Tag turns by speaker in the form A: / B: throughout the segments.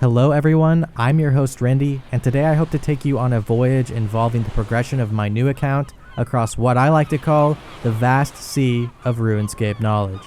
A: Hello everyone, I'm your host Rendi, and today I hope to take you on a voyage involving the progression of my new account across what I like to call the vast sea of RuneScape knowledge.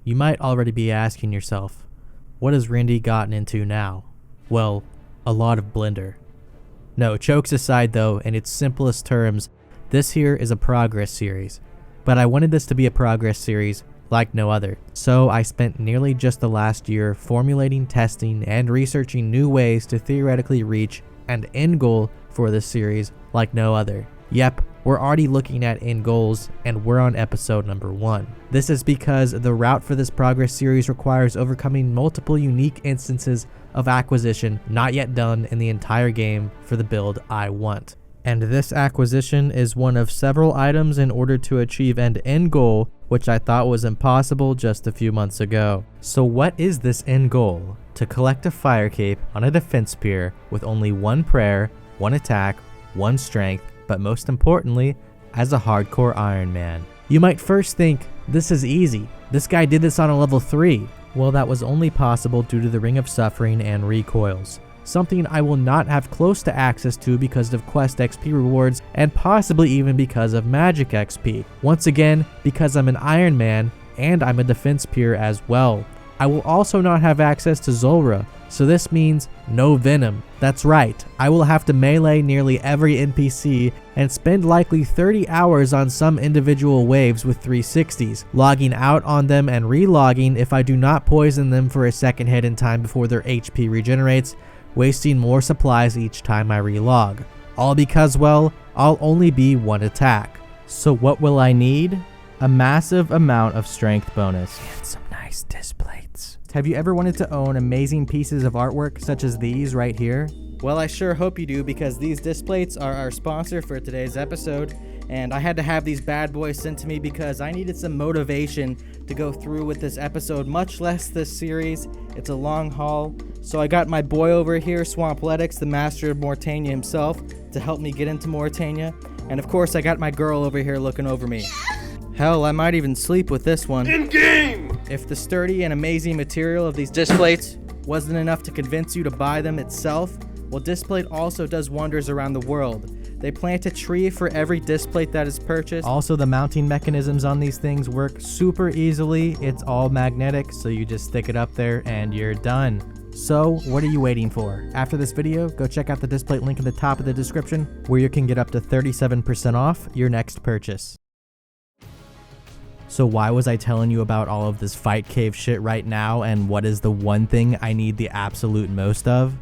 A: You might already be asking yourself, what has Rendi gotten into now? Well, a lot of Blender. No, jokes aside though, in its simplest terms, this here is a progress series. But I wanted this to be a progress series like no other. So I spent nearly just the last year formulating, testing, and researching new ways to theoretically reach an end goal for this series like no other. Yep, we're already looking at end goals, and we're on episode number 1. This is because the route for this progress series requires overcoming multiple unique instances of acquisition not yet done in the entire game for the build I want. And this acquisition is one of several items in order to achieve an end goal, which I thought was impossible just a few months ago. So what is this end goal? To collect a fire cape on a defense pier with only 1 prayer, 1 attack, 1 strength, but most importantly, as a hardcore Iron Man. You might first think, this is easy. This guy did this on a level 3. Well, that was only possible due to the Ring of Suffering and recoils. Something I will not have close to access to because of quest XP rewards and possibly even because of magic XP. Once again, because I'm an Iron Man and I'm a defense peer as well. I will also not have access to Zulrah, so this means no Venom. That's right, I will have to melee nearly every NPC and spend likely 30 hours on some individual waves with 360s, logging out on them and re-logging if I do not poison them for a second hit in time before their HP regenerates, wasting more supplies each time I re-log. All because, well, I'll only be 1 attack. So what will I need? A massive amount of strength bonus and some nice displates. Have you ever wanted to own amazing pieces of artwork such as these right here? Well, I sure hope you do, because these displates are our sponsor for today's episode, and I had to have these bad boys sent to me because I needed some motivation to go through with this episode, much less this series. It's a long haul, so I got my boy over here, Swampletics, the master of Morytania himself, to help me get into Morytania, and of course I got my girl over here looking over me. Hell, I might even sleep with this one. In-game! If the sturdy and amazing material of these displates wasn't enough to convince you to buy them itself, well, Displate also does wonders around the world. They plant a tree for every displate that is purchased. Also, the mounting mechanisms on these things work super easily. It's all magnetic, so you just stick it up there and you're done. So, what are you waiting for? After this video, go check out the Displate link in the top of the description, where you can get up to 37% off your next purchase. So why was I telling you about all of this fight cave shit right now, and what is the one thing I need the absolute most of?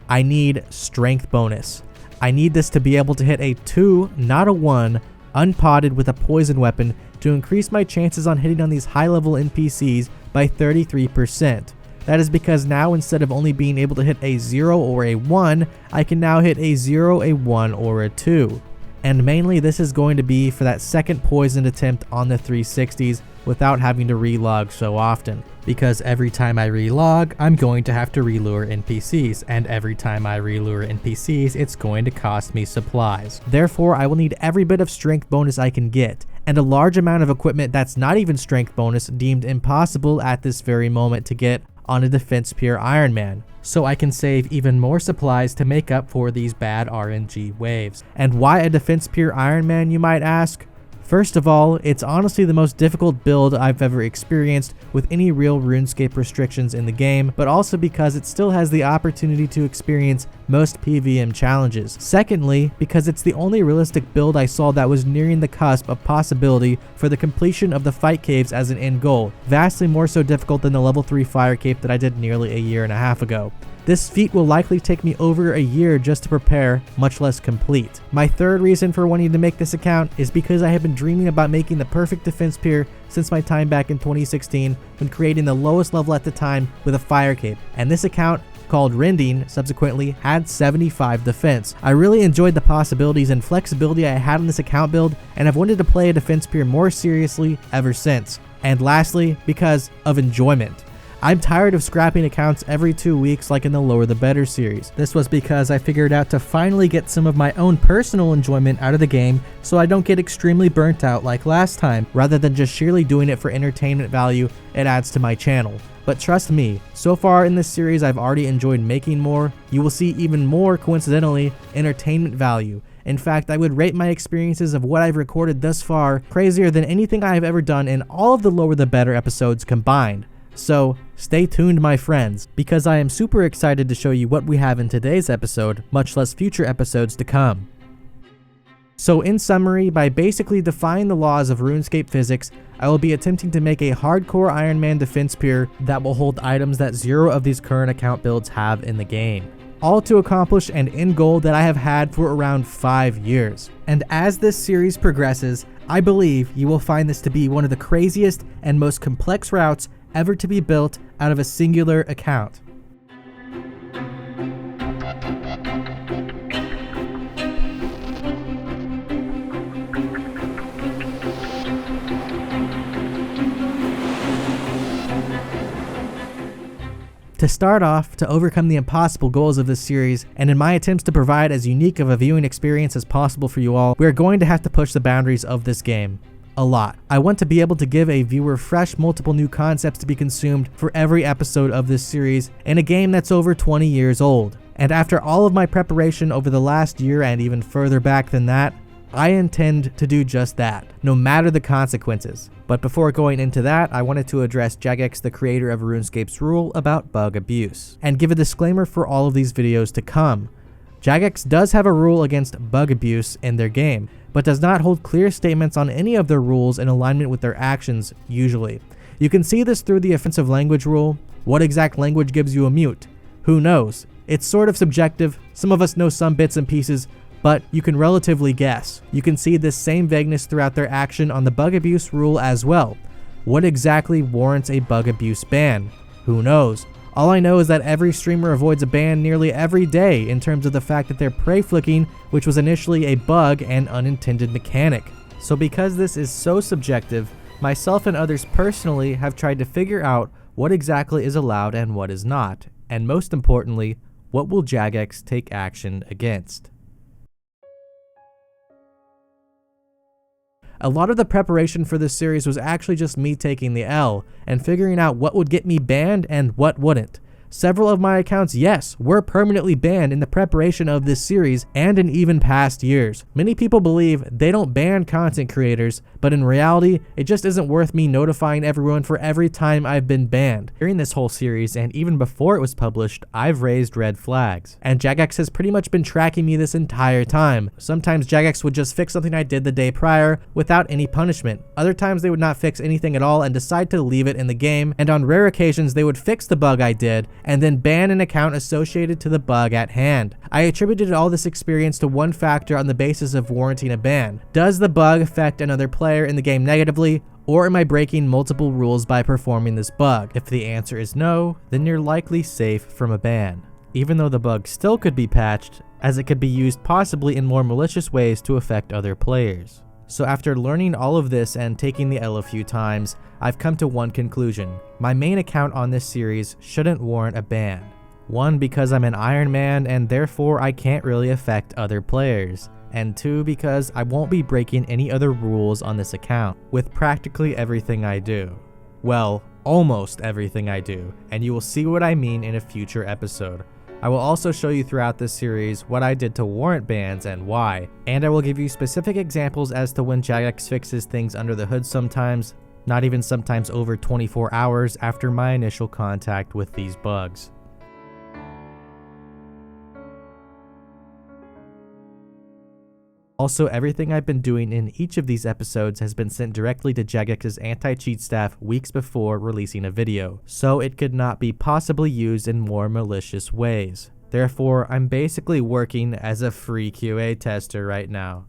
A: I need strength bonus. I need this to be able to hit a 2, not a 1, unpotted with a poison weapon to increase my chances on hitting on these high level NPCs by 33%. That is because now, instead of only being able to hit a 0 or a 1, I can now hit a 0, a 1, or a 2. And mainly this is going to be for that second poisoned attempt on the 360s, without having to relog so often. Because every time I relog, I'm going to have to relure NPCs, and every time I relure NPCs, it's going to cost me supplies. Therefore, I will need every bit of strength bonus I can get, and a large amount of equipment that's not even strength bonus deemed impossible at this very moment to get on a Defense Pure Iron Man, so I can save even more supplies to make up for these bad RNG waves. And why a Defense Pure Iron Man, you might ask? First of all, it's honestly the most difficult build I've ever experienced with any real RuneScape restrictions in the game, but also because it still has the opportunity to experience most PVM challenges. Secondly, because it's the only realistic build I saw that was nearing the cusp of possibility for the completion of the fight caves as an end goal, vastly more so difficult than the level 3 fire cave that I did nearly a year and a half ago. This feat will likely take me over a year just to prepare, much less complete. My third reason for wanting to make this account is because I have been dreaming about making the perfect defense pier since my time back in 2016 when creating the lowest level at the time with a fire cape, and this account, called Rendi, subsequently had 75 defense. I really enjoyed the possibilities and flexibility I had in this account build, and I've wanted to play a defense pier more seriously ever since. And lastly, because of enjoyment. I'm tired of scrapping accounts every 2 weeks like in the Lower the Better series. This was because I figured out to finally get some of my own personal enjoyment out of the game so I don't get extremely burnt out like last time. Rather than just sheerly doing it for entertainment value, it adds to my channel. But trust me, so far in this series I've already enjoyed making more. You will see even more, coincidentally, entertainment value. In fact, I would rate my experiences of what I've recorded thus far crazier than anything I have ever done in all of the Lower the Better episodes combined. So, stay tuned, my friends, because I am super excited to show you what we have in today's episode, much less future episodes to come. So in summary, by basically defying the laws of RuneScape physics, I will be attempting to make a hardcore Iron Man defense pier that will hold items that 0 of these current account builds have in the game. All to accomplish an end goal that I have had for around 5 years. And as this series progresses, I believe you will find this to be one of the craziest and most complex routes ever to be built out of a singular account. To start off, to overcome the impossible goals of this series, and in my attempts to provide as unique of a viewing experience as possible for you all, we are going to have to push the boundaries of this game. A lot. I want to be able to give a viewer fresh, multiple new concepts to be consumed for every episode of this series in a game that's over 20 years old. And after all of my preparation over the last year and even further back than that, I intend to do just that, no matter the consequences. But before going into that, I wanted to address Jagex, the creator of RuneScape's rule about bug abuse, and give a disclaimer for all of these videos to come. Jagex does have a rule against bug abuse in their game, but does not hold clear statements on any of their rules in alignment with their actions, usually. You can see this through the offensive language rule. What exact language gives you a mute? Who knows? It's sort of subjective. Some of us know some bits and pieces, but you can relatively guess. You can see this same vagueness throughout their action on the bug abuse rule as well. What exactly warrants a bug abuse ban? Who knows? All I know is that every streamer avoids a ban nearly every day in terms of the fact that they're prey flicking, which was initially a bug and unintended mechanic. So because this is so subjective, myself and others personally have tried to figure out what exactly is allowed and what is not, and most importantly, what will Jagex take action against. A lot of the preparation for this series was actually just me taking the L and figuring out what would get me banned and what wouldn't. Several of my accounts, yes, were permanently banned in the preparation of this series and in even past years. Many people believe they don't ban content creators, but in reality, it just isn't worth me notifying everyone for every time I've been banned. During this whole series, and even before it was published, I've raised red flags. And Jagex has pretty much been tracking me this entire time. Sometimes Jagex would just fix something I did the day prior without any punishment. Other times they would not fix anything at all and decide to leave it in the game, and on rare occasions they would fix the bug I did, and then ban an account associated to the bug at hand. I attributed all this experience to one factor on the basis of warranting a ban. Does the bug affect another player in the game negatively, or am I breaking multiple rules by performing this bug? If the answer is no, then you're likely safe from a ban. Even though the bug still could be patched, as it could be used possibly in more malicious ways to affect other players. So after learning all of this and taking the L a few times, I've come to one conclusion. My main account on this series shouldn't warrant a ban. One, because I'm an Iron Man and therefore I can't really affect other players. And two, because I won't be breaking any other rules on this account with practically everything I do. Well, almost everything I do, and you will see what I mean in a future episode. I will also show you throughout this series what I did to warrant bans and why, and I will give you specific examples as to when Jagex fixes things under the hood sometimes, not even sometimes over 24 hours after my initial contact with these bugs. Also, everything I've been doing in each of these episodes has been sent directly to Jagex's anti-cheat staff weeks before releasing a video, so it could not be possibly used in more malicious ways. Therefore, I'm basically working as a free QA tester right now.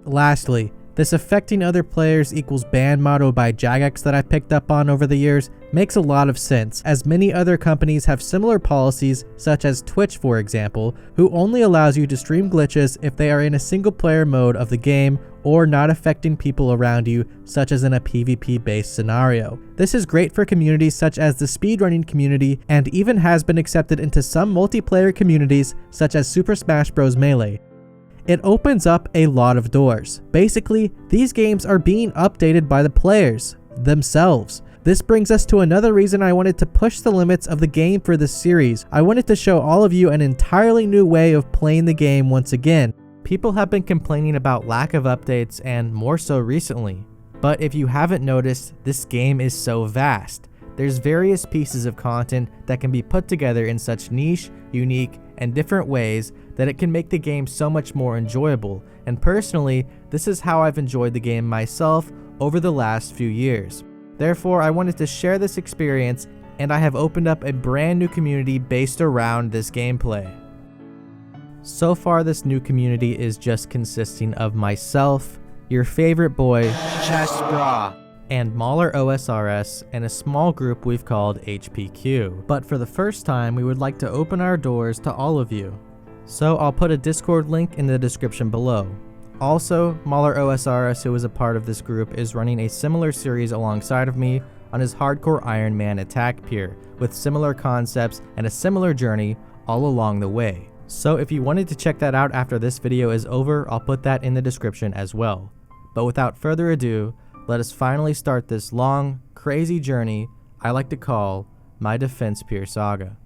A: Lastly, this affecting other players equals ban motto by Jagex that I picked up on over the years makes a lot of sense, as many other companies have similar policies, such as Twitch for example, who only allows you to stream glitches if they are in a single player mode of the game or not affecting people around you, such as in a PvP based scenario. This is great for communities such as the speedrunning community and even has been accepted into some multiplayer communities such as Super Smash Bros. Melee. It opens up a lot of doors. Basically, these games are being updated by the players themselves. This brings us to another reason I wanted to push the limits of the game for this series. I wanted to show all of you an entirely new way of playing the game once again. People have been complaining about lack of updates, and more so recently. But if you haven't noticed, this game is so vast. There's various pieces of content that can be put together in such niche, unique, and different ways that it can make the game so much more enjoyable, and personally, this is how I've enjoyed the game myself over the last few years. Therefore, I wanted to share this experience, and I have opened up a brand new community based around this gameplay. So far, this new community is just consisting of myself, your favorite boy, Chestbra, and MaulerOSRS, and a small group we've called HPQ. But for the first time, we would like to open our doors to all of you. So I'll put a Discord link in the description below. Also, MaulerOSRS, who is a part of this group, is running a similar series alongside of me on his Hardcore Iron Man attack pier, with similar concepts and a similar journey all along the way. So if you wanted to check that out after this video is over, I'll put that in the description as well. But without further ado, let us finally start this long, crazy journey I like to call my Defence Saga.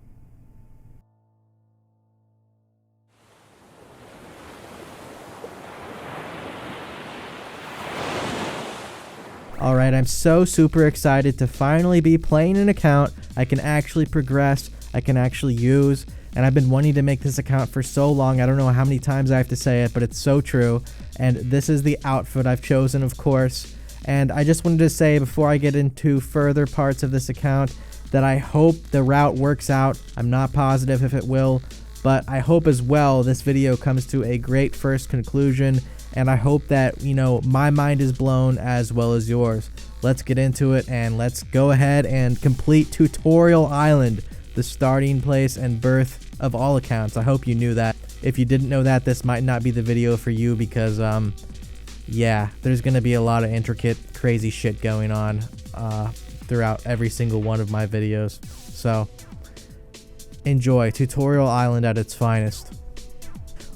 A: Alright, I'm so super excited to finally be playing an account I can actually progress, I can actually use, and I've been wanting to make this account for so long. I don't know how many times I have to say it, but it's so true. And this is the outfit I've chosen, of course. And I just wanted to say before I get into further parts of this account that I hope the route works out. I'm not positive if it will, but I hope as well this video comes to a great first conclusion, and I hope that, you know, my mind is blown as well as yours. Let's get into it, and let's go ahead and complete Tutorial Island, the starting place and birth of all accounts. I hope you knew that. If you didn't know that, this might not be the video for you because, yeah, there's going to be a lot of intricate, crazy shit going on throughout every single one of my videos. So, enjoy Tutorial Island at its finest.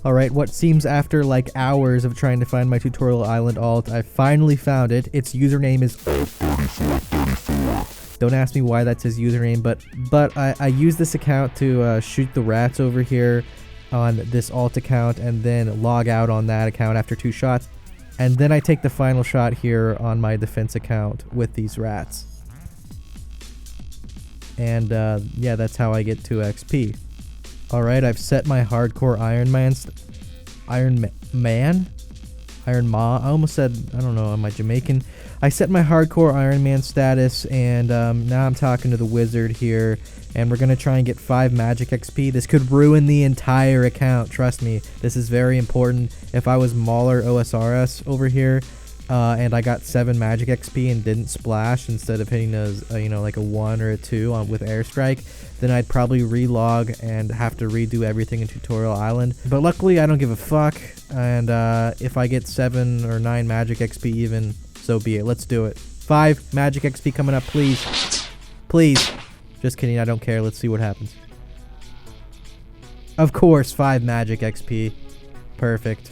A: Alright, what seems after like hours of trying to find my Tutorial Island alt, I finally found it. Its username is alt3434. Don't ask me why that's his username, but I use this account to shoot the rats over here on this alt account and then log out on that account after 2 shots. And then I take the final shot here on my defense account with these rats. And yeah, that's how I get 2 XP. Alright, I've set my hardcore Iron Man? I almost said, I don't know, am I Jamaican? I set my hardcore Iron Man status, and now I'm talking to the wizard here, and we're going to try and get 5 magic XP. This could ruin the entire account, trust me. This is very important. If I was MaulerOSRS over here, and I got 7 magic XP and didn't splash instead of hitting like a 1 or a 2 with airstrike, then I'd probably relog and have to redo everything in Tutorial Island. But luckily I don't give a fuck, and if I get 7 or 9 magic XP even, so be it. Let's do it. 5 magic XP coming up, please. Please. Just kidding, I don't care. Let's see what happens. Of course, 5 magic XP. Perfect.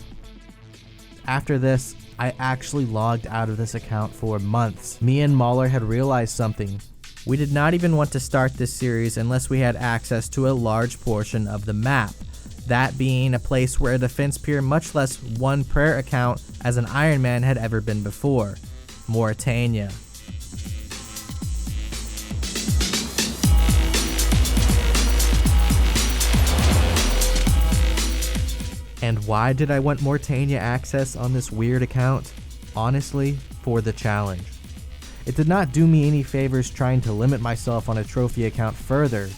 A: After this, I actually logged out of this account for months. Me and Mauler had realized something. We did not even want to start this series unless we had access to a large portion of the map. That being a place where a defense peer, much less one prayer account as an Iron Man, had ever been before. Morytania. And why did I want Morytania access on this weird account? Honestly, for the challenge. It did not do me any favors trying to limit myself on a trophy account further.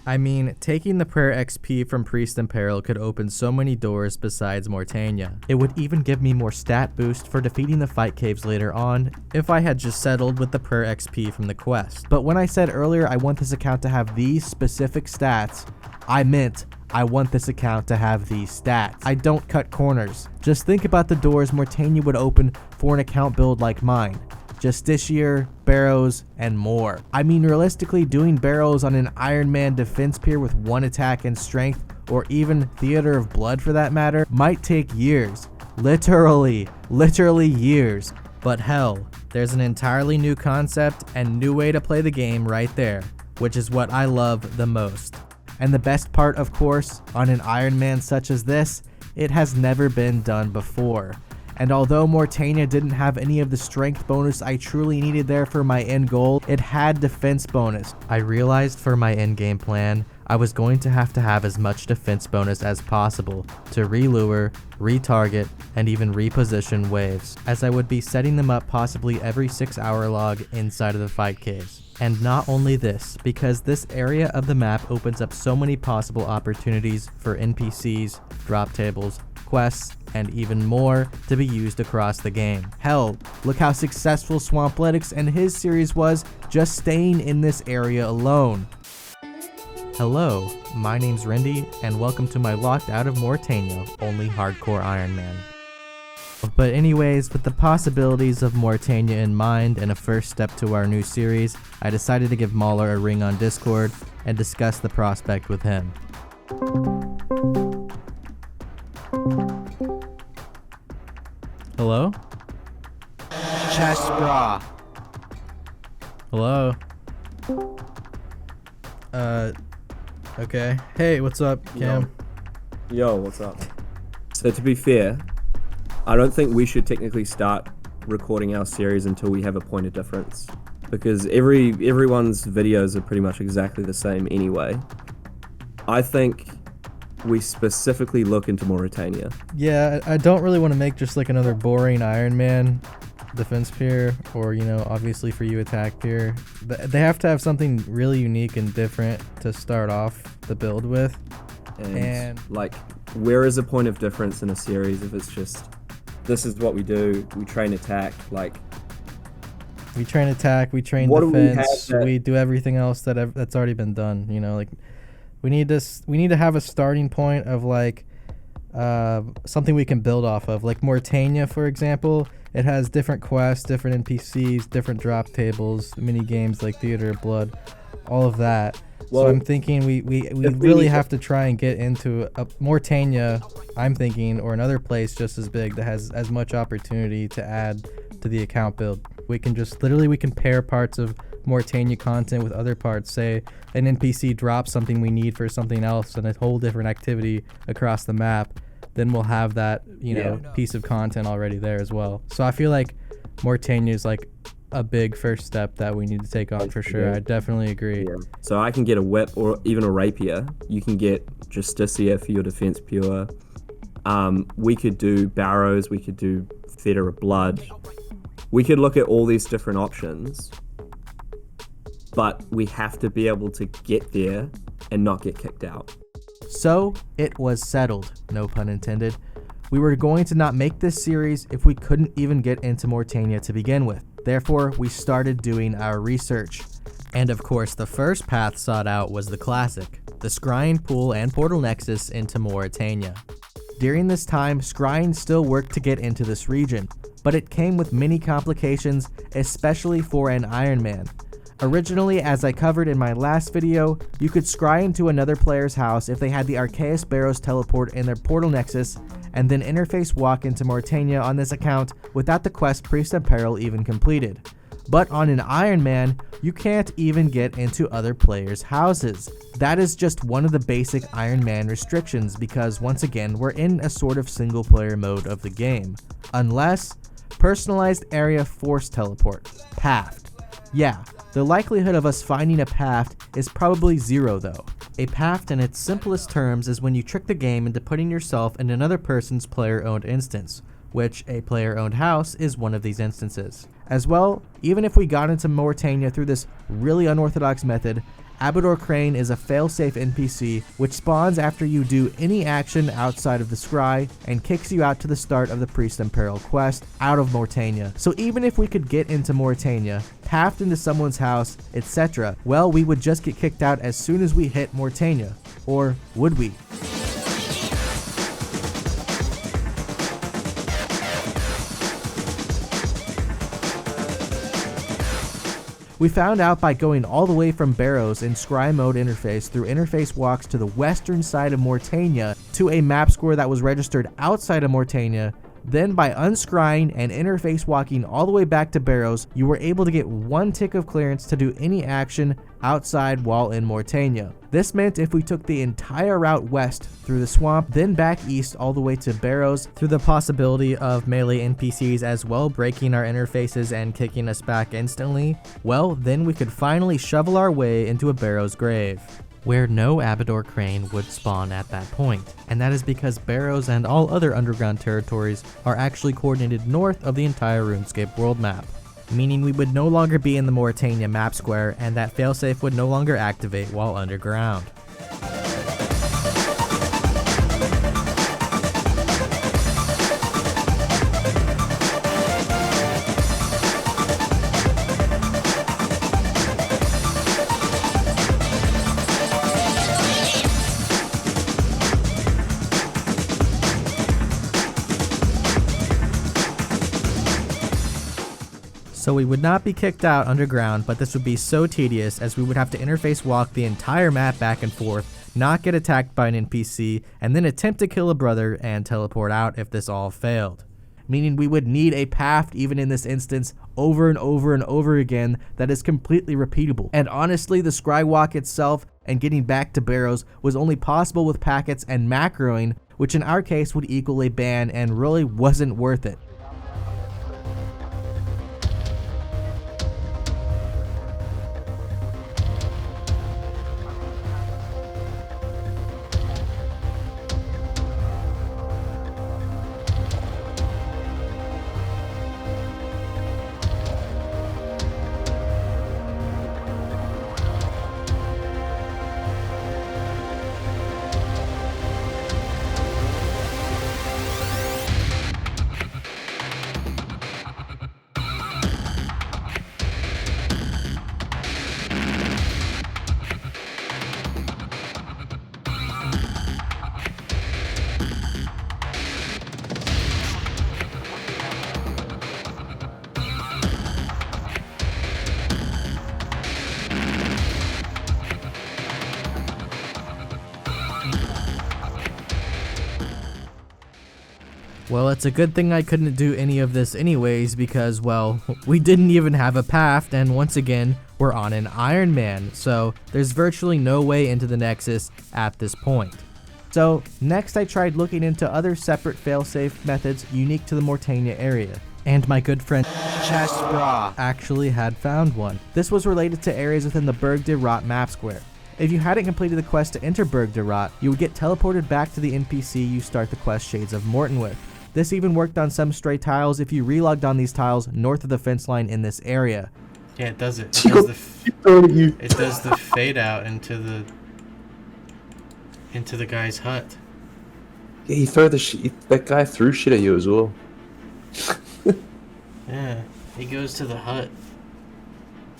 A: I mean, taking the prayer XP from Priest in Peril could open so many doors besides Morytania. It would even give me more stat boost for defeating the fight caves later on if I had just settled with the prayer XP from the quest. But when I said earlier I want this account to have these specific stats, I meant I want this account to have these stats. I don't cut corners. Just think about the doors Morytania would open for an account build like mine. Justiciar, Barrows, and more. I mean, realistically, doing Barrows on an Iron Man defense peer with 1 attack and strength, or even Theater of Blood for that matter, might take years. Literally years. But hell, there's an entirely new concept and new way to play the game right there, which is what I love the most. And the best part, of course, on an Iron Man such as this, it has never been done before. And although Morytania didn't have any of the strength bonus I truly needed there for my end goal, it had defense bonus. I realized for my end game plan, I was going to have as much defense bonus as possible to relure, retarget, and even reposition waves, as I would be setting them up possibly every 6-hour log inside of the fight caves. And not only this, because this area of the map opens up so many possible opportunities for NPCs, drop tables, quests, and even more to be used across the game. Hell, look how successful Swampletics and his series was just staying in this area alone. Hello, my name's Rendi, and welcome to my Locked Out of Morytania, only hardcore Iron Man. But anyways, with the possibilities of Morytania in mind and a first step to our new series, I decided to give Mauler a ring on Discord and discuss the prospect with him. Hello?
B: Chest bra.
A: Hello? Okay. Hey, what's up, Cam?
B: Yo, what's up? So to be fair, I don't think we should technically start recording our series until we have a point of difference, because everyone's videos are pretty much exactly the same anyway. I think we specifically look into Morytania.
A: Yeah, I don't really want to make just like another boring Iron Man defense peer, or obviously for you attack peer. They have to have something really unique and different to start off the build with. And
B: like, where is a point of difference in a series if it's just, this is what we do, we train attack, like...
A: We train attack, we train defense, we do everything else that's already been done, like... We need to have a starting point of like something we can build off of. Like Morytania, for example, it has different quests, different NPCs, different drop tables, mini games like Theater of Blood, all of that. Well, so I'm thinking we really have to try and get into a Morytania, I'm thinking, or another place just as big that has as much opportunity to add to the account build. We can just literally pair parts of Morytania content with other parts. Say an NPC drops something we need for something else and a whole different activity across the map, then we'll have that piece of content already there as well. So I feel like Morytania is like a big first step that we need to take on for sure. I definitely agree.
B: Yeah. So I can get a whip or even a rapier. You can get Justiciar for your defense pure. We could do Barrows, we could do Theater of Blood. We could look at all these different options, but we have to be able to get there and not get kicked out.
A: So it was settled, no pun intended. We were going to not make this series if we couldn't even get into Morytania to begin with. Therefore, we started doing our research. And of course, the first path sought out was the classic, the Scrying Pool and Portal Nexus into Morytania. During this time, Scrying still worked to get into this region, but it came with many complications, especially for an Iron Man. Originally, as I covered in my last video, you could scry into another player's house if they had the Arceus Barrows teleport in their Portal Nexus, and then interface walk into Morytania on this account without the quest Priest of Peril even completed. But on an Iron Man, you can't even get into other players' houses. That is just one of the basic Iron Man restrictions because once again, we're in a sort of single player mode of the game. Unless, Personalized Area Force Teleport, PAFT. Yeah, the likelihood of us finding a PAFT is probably zero though. A PAFT in its simplest terms is when you trick the game into putting yourself in another person's player-owned instance, which a player-owned house is one of these instances. As well, even if we got into Morytania through this really unorthodox method, Abador Crane is a failsafe NPC which spawns after you do any action outside of the scry and kicks you out to the start of the Priest in Peril quest out of Morytania. So even if we could get into Morytania, path into someone's house, etc., well, we would just get kicked out as soon as we hit Morytania. Or would we? We found out by going all the way from Barrows in Scry mode interface through interface walks to the western side of Morytania to a map score that was registered outside of Morytania. Then by unscrying and interface walking all the way back to Barrows, you were able to get one tick of clearance to do any action outside while in Morytania. This meant if we took the entire route west through the swamp, then back east all the way to Barrows through the possibility of melee NPCs as well breaking our interfaces and kicking us back instantly, well, then we could finally shovel our way into a Barrows grave, where no Abador Crane would spawn at that point, and that is because Barrows and all other underground territories are actually coordinated north of the entire RuneScape world map, meaning we would no longer be in the Morytania map square and that failsafe would no longer activate while underground. So we would not be kicked out underground, but this would be so tedious as we would have to interface walk the entire map back and forth, not get attacked by an NPC, and then attempt to kill a brother and teleport out if this all failed. Meaning we would need a path even in this instance over and over and over again that is completely repeatable. And honestly, the scry walk itself and getting back to Barrows was only possible with packets and macroing, which in our case would equal a ban and really wasn't worth it. Well, it's a good thing I couldn't do any of this anyways because, well, we didn't even have a path, and once again, we're on an Iron Man, so there's virtually no way into the Nexus at this point. So, next I tried looking into other separate failsafe methods unique to the Morytania area, and my good friend Chestbra actually had found one. This was related to areas within the Berg de Rot map square. If you hadn't completed the quest to enter Berg de Rot, you would get teleported back to the NPC you start the quest Shades of Morton with. This even worked on some stray tiles if you relogged on these tiles north of the fence line in this area.
C: Yeah, it does it. It does the fade out into the guy's hut.
D: Yeah, that guy threw shit at you as well.
C: Yeah, he goes to the hut.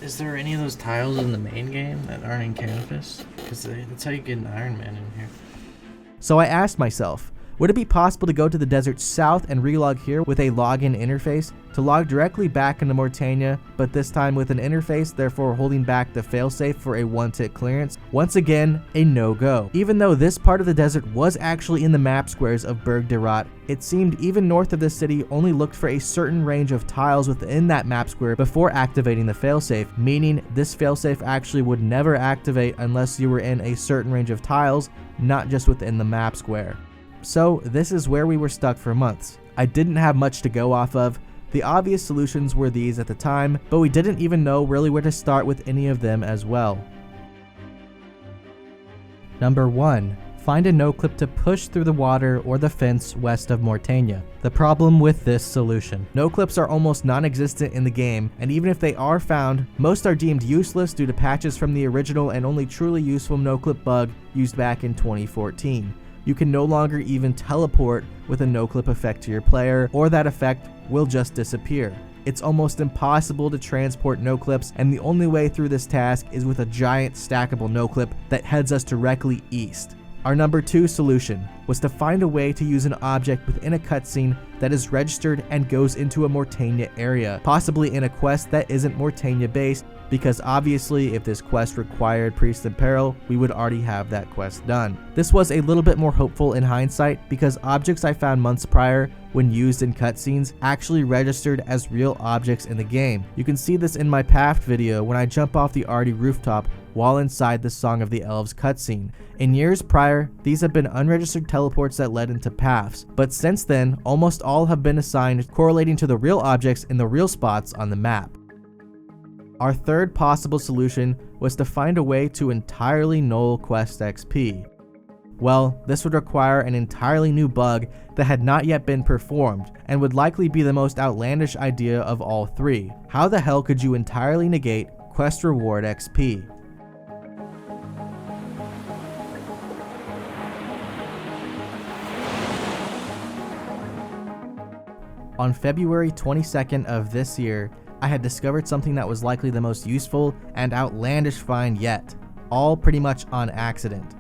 C: Is there any of those tiles in the main game that aren't in Canvas? Because that's how you get an Iron Man in here.
A: So I asked myself, would it be possible to go to the desert south and relog here with a login interface to log directly back into Morytania, but this time with an interface, therefore holding back the failsafe for a one-tick clearance? Once again, a no-go. Even though this part of the desert was actually in the map squares of Berg de Rot, it seemed even north of the city only looked for a certain range of tiles within that map square before activating the failsafe, meaning this failsafe actually would never activate unless you were in a certain range of tiles, not just within the map square. So this is where we were stuck for months. I didn't have much to go off of. The obvious solutions were these at the time, but we didn't even know really where to start with any of them as well. Number 1. Find a no-clip to push through the water or the fence west of Morytania. The problem with this solution: no-clips are almost non-existent in the game, and even if they are found, most are deemed useless due to patches from the original and only truly useful no-clip bug used back in 2014. You can no longer even teleport with a no-clip effect to your player, or that effect will just disappear. It's almost impossible to transport no-clips, and the only way through this task is with a giant stackable no-clip that heads us directly east. Our number 2 solution was to find a way to use an object within a cutscene that is registered and goes into a Morytania area, possibly in a quest that isn't Morytania based, because obviously if this quest required Priest in Peril, we would already have that quest done. This was a little bit more hopeful in hindsight because objects I found months prior when used in cutscenes actually registered as real objects in the game. You can see this in my Paft video when I jump off the Arty rooftop while inside the Song of the Elves cutscene. In years prior, these have been unregistered teleports that led into paths, but since then, almost all have been assigned correlating to the real objects in the real spots on the map. Our third possible solution was to find a way to entirely null quest XP. Well, this would require an entirely new bug that had not yet been performed, and would likely be the most outlandish idea of all three. How the hell could you entirely negate quest reward XP? On February 22nd of this year, I had discovered something that was likely the most useful and outlandish find yet, all pretty much on accident.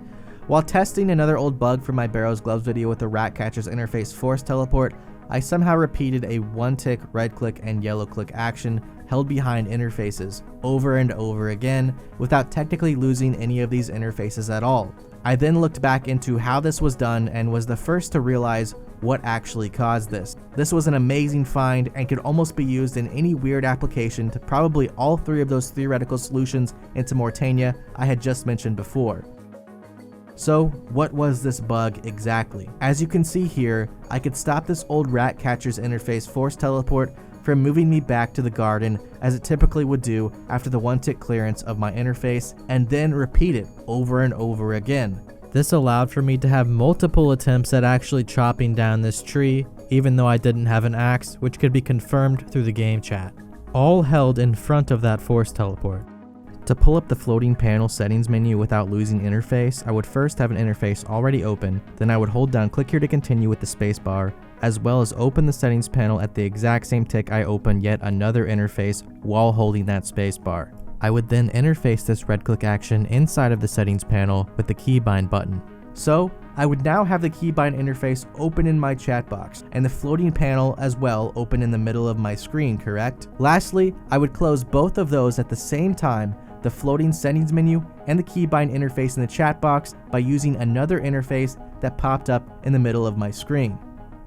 A: While testing another old bug from my Barrow's Gloves video with the Ratcatcher's interface force teleport, I somehow repeated a one-tick right-click and yellow-click action held behind interfaces over and over again without technically losing any of these interfaces at all. I then looked back into how this was done and was the first to realize what actually caused this. This was an amazing find and could almost be used in any weird application to probably all three of those theoretical solutions into Morytania I had just mentioned before. So what was this bug exactly? As you can see here, I could stop this old Ratcatcher's interface force teleport from moving me back to the garden as it typically would do after the one-tick clearance of my interface, and then repeat it over and over again. This allowed for me to have multiple attempts at actually chopping down this tree, even though I didn't have an axe, which could be confirmed through the game chat. All held in front of that force teleport. To pull up the floating panel settings menu without losing interface, I would first have an interface already open, then I would hold down click here to continue with the spacebar, as well as open the settings panel at the exact same tick I opened yet another interface while holding that spacebar. I would then interface this red click action inside of the settings panel with the keybind button. So, I would now have the keybind interface open in my chat box, and the floating panel as well open in the middle of my screen, correct? Lastly, I would close both of those at the same time, the floating settings menu and the keybind interface in the chat box, by using another interface that popped up in the middle of my screen.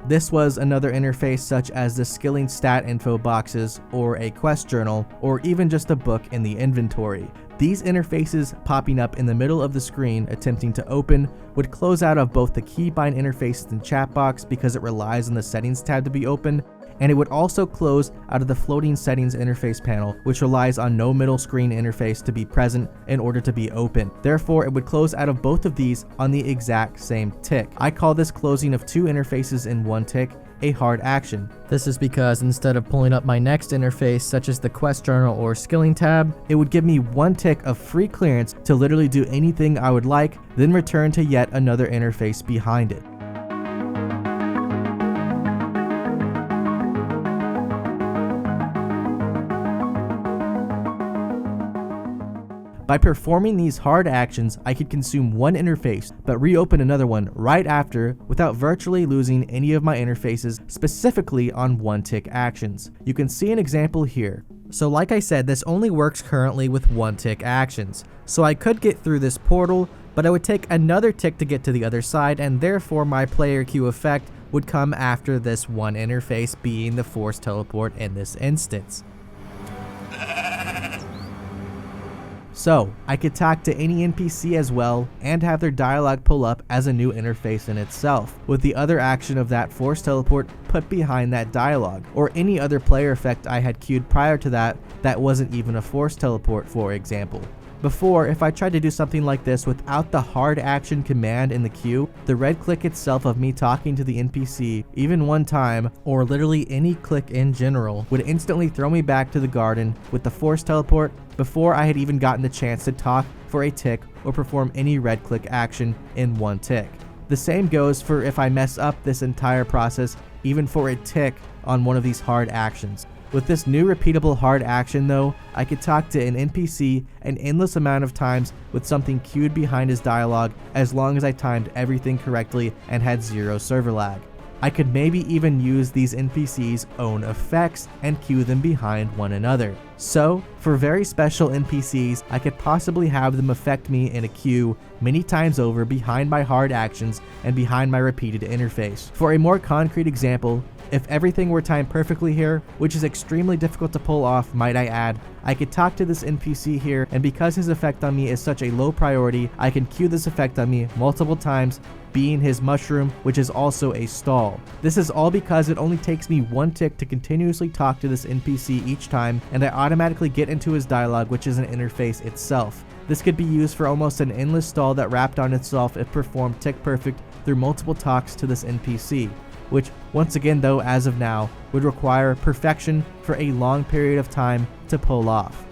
A: This was another interface such as the skilling stat info boxes, or a quest journal, or even just a book in the inventory. These interfaces popping up in the middle of the screen attempting to open would close out of both the keybind interface and chat box because it relies on the settings tab to be open, and it would also close out of the floating settings interface panel, which relies on no middle screen interface to be present in order to be open. Therefore, it would close out of both of these on the exact same tick. I call this closing of two interfaces in one tick a hard action. This is because instead of pulling up my next interface, such as the quest journal or skilling tab, it would give me one tick of free clearance to literally do anything I would like, then return to yet another interface behind it. By performing these hard actions, I could consume one interface, but reopen another one right after without virtually losing any of my interfaces, specifically on one-tick actions. You can see an example here. So like I said, this only works currently with one-tick actions. So I could get through this portal, but I would take another tick to get to the other side, and therefore my player queue effect would come after this one interface, being the forced teleport in this instance. So, I could talk to any NPC as well, and have their dialogue pull up as a new interface in itself, with the other action of that forced teleport put behind that dialogue, or any other player effect I had queued prior to that wasn't even a forced teleport, for example. Before, if I tried to do something like this without the hard action command in the queue, the red click itself of me talking to the NPC, even one time, or literally any click in general, would instantly throw me back to the garden with the forced teleport before I had even gotten the chance to talk for a tick or perform any red click action in one tick. The same goes for if I mess up this entire process, even for a tick on one of these hard actions. With this new repeatable hard action though, I could talk to an NPC an endless amount of times with something queued behind his dialogue, as long as I timed everything correctly and had zero server lag. I could maybe even use these NPCs' own effects and queue them behind one another. So, for very special NPCs, I could possibly have them affect me in a queue many times over behind my hard actions and behind my repeated interface. For a more concrete example, if everything were timed perfectly here, which is extremely difficult to pull off, might I add, I could talk to this NPC here, and because his effect on me is such a low priority, I can queue this effect on me multiple times, being his mushroom, which is also a stall. This is all because it only takes me one tick to continuously talk to this NPC each time, and I automatically get into his dialogue, which is an interface itself. This could be used for almost an endless stall that wrapped on itself if performed tick perfect through multiple talks to this NPC, which once again though, as of now, would require perfection for a long period of time to pull off.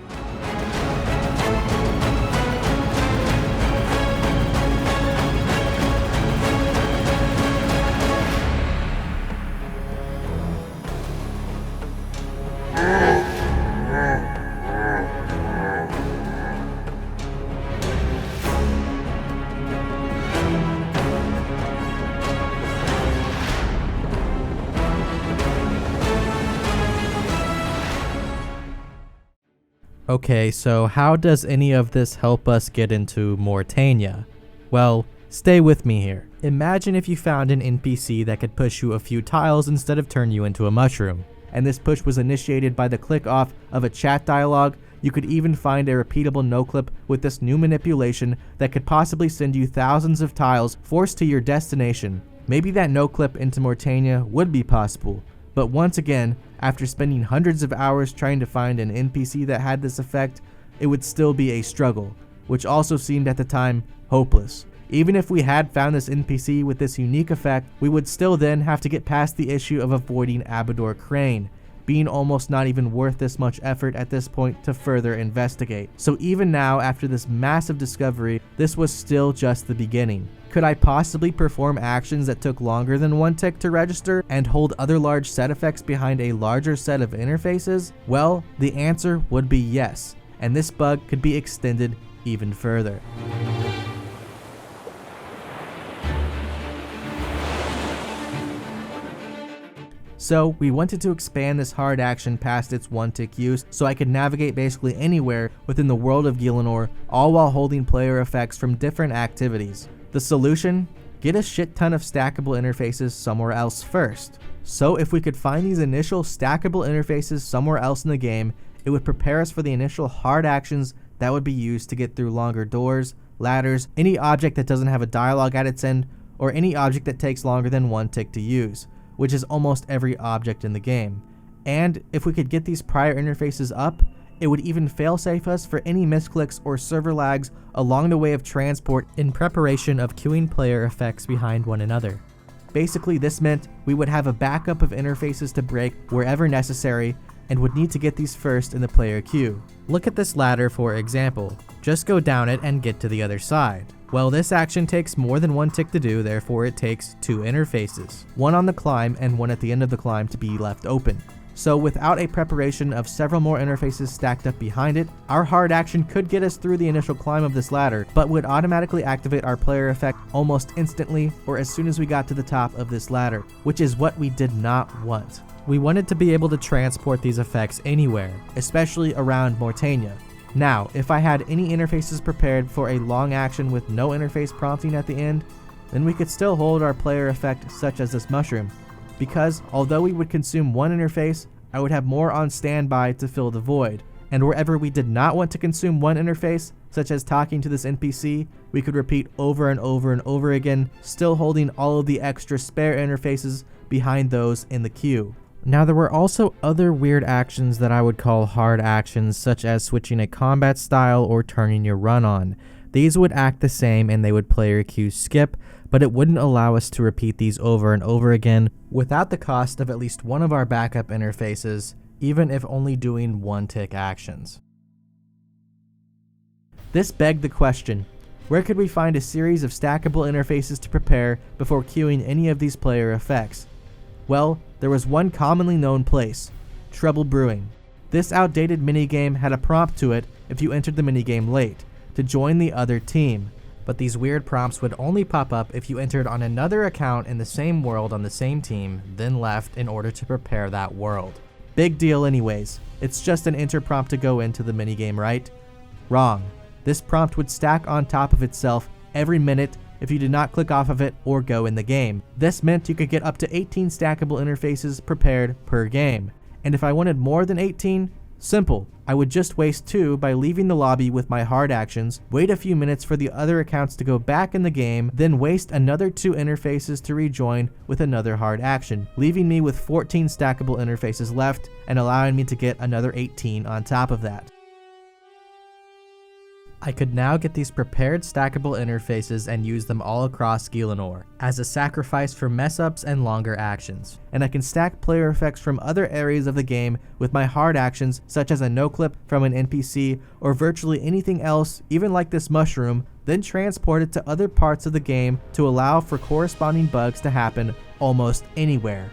A: Okay, so how does any of this help us get into Morytania? Well, stay with me here. Imagine if you found an NPC that could push you a few tiles instead of turn you into a mushroom, and this push was initiated by the click off of a chat dialogue. You could even find a repeatable no-clip with this new manipulation that could possibly send you thousands of tiles forced to your destination. Maybe that no-clip into Morytania would be possible, but once again, after spending hundreds of hours trying to find an NPC that had this effect, it would still be a struggle, which also seemed at the time hopeless. Even if we had found this NPC with this unique effect, we would still then have to get past the issue of avoiding Abador Crane, being almost not even worth this much effort at this point to further investigate. So even now, after this massive discovery, this was still just the beginning. Could I possibly perform actions that took longer than one tick to register and hold other large set effects behind a larger set of interfaces? Well, the answer would be yes, and this bug could be extended even further. So we wanted to expand this hard action past its one tick use so I could navigate basically anywhere within the world of Gielinor, all while holding player effects from different activities. The solution? Get a shit ton of stackable interfaces somewhere else first. So if we could find these initial stackable interfaces somewhere else in the game, it would prepare us for the initial hard actions that would be used to get through longer doors, ladders, any object that doesn't have a dialogue at its end, or any object that takes longer than one tick to use, which is almost every object in the game. And if we could get these prior interfaces up, it would even failsafe us for any misclicks or server lags along the way of transport in preparation of queuing player effects behind one another. Basically, this meant we would have a backup of interfaces to break wherever necessary and would need to get these first in the player queue. Look at this ladder for example. Just go down it and get to the other side. Well, this action takes more than one tick to do, therefore it takes two interfaces, one on the climb and one at the end of the climb to be left open. So without a preparation of several more interfaces stacked up behind it, our hard action could get us through the initial climb of this ladder, but would automatically activate our player effect almost instantly or as soon as we got to the top of this ladder, which is what we did not want. We wanted to be able to transport these effects anywhere, especially around Morytania. Now, if I had any interfaces prepared for a long action with no interface prompting at the end, then we could still hold our player effect such as this mushroom, because although we would consume one interface, I would have more on standby to fill the void, and wherever we did not want to consume one interface, such as talking to this NPC, we could repeat over and over and over again, still holding all of the extra spare interfaces behind those in the queue. Now there were also other weird actions that I would call hard actions, such as switching a combat style or turning your run on. These would act the same and they would player queue skip, but it wouldn't allow us to repeat these over and over again without the cost of at least one of our backup interfaces, even if only doing one-tick actions. This begged the question, where could we find a series of stackable interfaces to prepare before queuing any of these player effects? Well, there was one commonly known place, Trouble Brewing. This outdated minigame had a prompt to it if you entered the minigame late, to join the other team. But these weird prompts would only pop up if you entered on another account in the same world on the same team, then left in order to prepare that world. Big deal anyways, it's just an enter prompt to go into the minigame, right? Wrong. This prompt would stack on top of itself every minute if you did not click off of it or go in the game. This meant you could get up to 18 stackable interfaces prepared per game. And if I wanted more than 18, simple. I would just waste 2 by leaving the lobby with my hard actions, wait a few minutes for the other accounts to go back in the game, then waste another 2 interfaces to rejoin with another hard action, leaving me with 14 stackable interfaces left and allowing me to get another 18 on top of that. I could now get these prepared stackable interfaces and use them all across Gielinor as a sacrifice for mess ups and longer actions. And I can stack player effects from other areas of the game with my hard actions, such as a no-clip from an NPC or virtually anything else, even like this mushroom, then transport it to other parts of the game to allow for corresponding bugs to happen almost anywhere.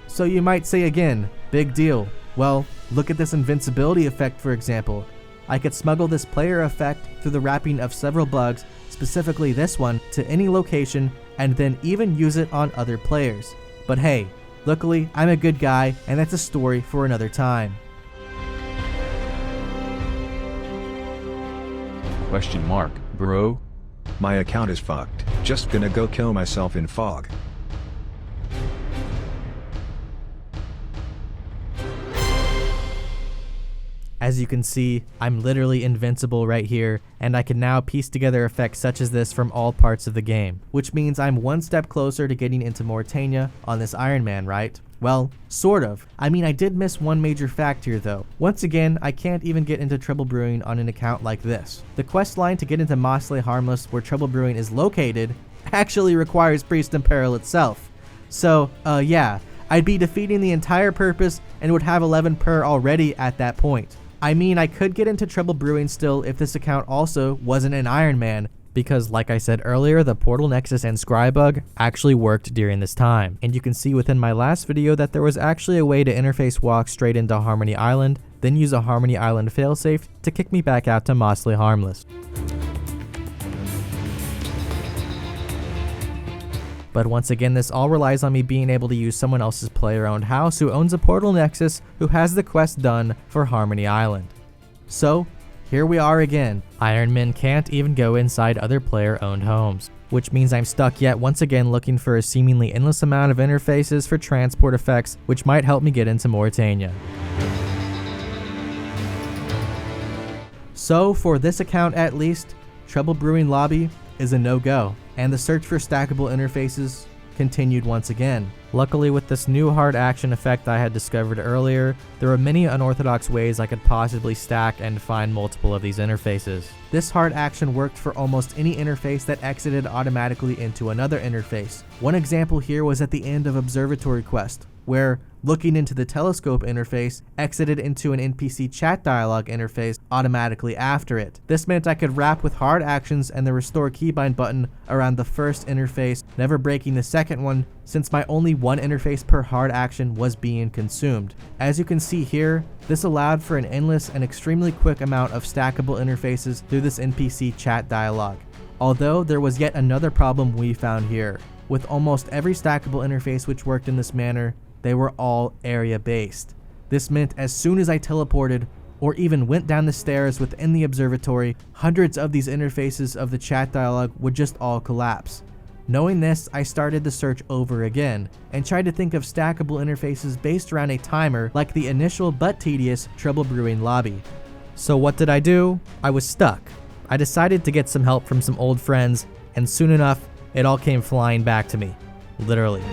A: So you might say again, big deal. Well, look at this invincibility effect for example. I could smuggle this player effect through the wrapping of several bugs, specifically this one, to any location and then even use it on other players. But hey, luckily I'm a good guy and that's a story for another time.
E: Question mark, bro? My account is fucked. Just gonna go kill myself in fog.
A: As you can see, I'm literally invincible right here, and I can now piece together effects such as this from all parts of the game, which means I'm one step closer to getting into Morytania on this Iron Man, right? Well, sort of. I mean, I did miss one major fact here though. Once again, I can't even get into Trouble Brewing on an account like this. The quest line to get into MaulerOSRS, where Trouble Brewing is located, actually requires Priest in Peril itself. So, yeah, I'd be defeating the entire purpose and would have 11 per already at that point. I mean, I could get into Trouble Brewing still if this account also wasn't an Iron Man, because like I said earlier, the Portal Nexus and Scry bug actually worked during this time. And you can see within my last video that there was actually a way to interface walk straight into Harmony Island, then use a Harmony Island failsafe to kick me back out to Mostly Harmless. But once again, this all relies on me being able to use someone else's player-owned house who owns a Portal Nexus who has the quest done for Harmony Island. So, here we are again. Iron Man can't even go inside other player-owned homes, which means I'm stuck yet once again looking for a seemingly endless amount of interfaces for transport effects which might help me get into Morytania. So, for this account at least, Trouble Brewing Lobby is a no-go, and the search for stackable interfaces continued once again. Luckily, with this new hard action effect I had discovered earlier, there were many unorthodox ways I could possibly stack and find multiple of these interfaces. This hard action worked for almost any interface that exited automatically into another interface. One example here was at the end of Observatory Quest, where looking into the telescope interface exited into an NPC chat dialog interface automatically after it. This meant I could wrap with hard actions and the restore keybind button around the first interface, never breaking the second one, since my only one interface per hard action was being consumed. As you can see here, this allowed for an endless and extremely quick amount of stackable interfaces through this NPC chat dialog. Although there was yet another problem we found here. With almost every stackable interface which worked in this manner, they were all area based. This meant as soon as I teleported or even went down the stairs within the observatory, hundreds of these interfaces of the chat dialog would just all collapse. Knowing this, I started the search over again and tried to think of stackable interfaces based around a timer like the initial but tedious Trouble Brewing lobby. So what did I do? I was stuck. I decided to get some help from some old friends, and soon enough, it all came flying back to me. Literally.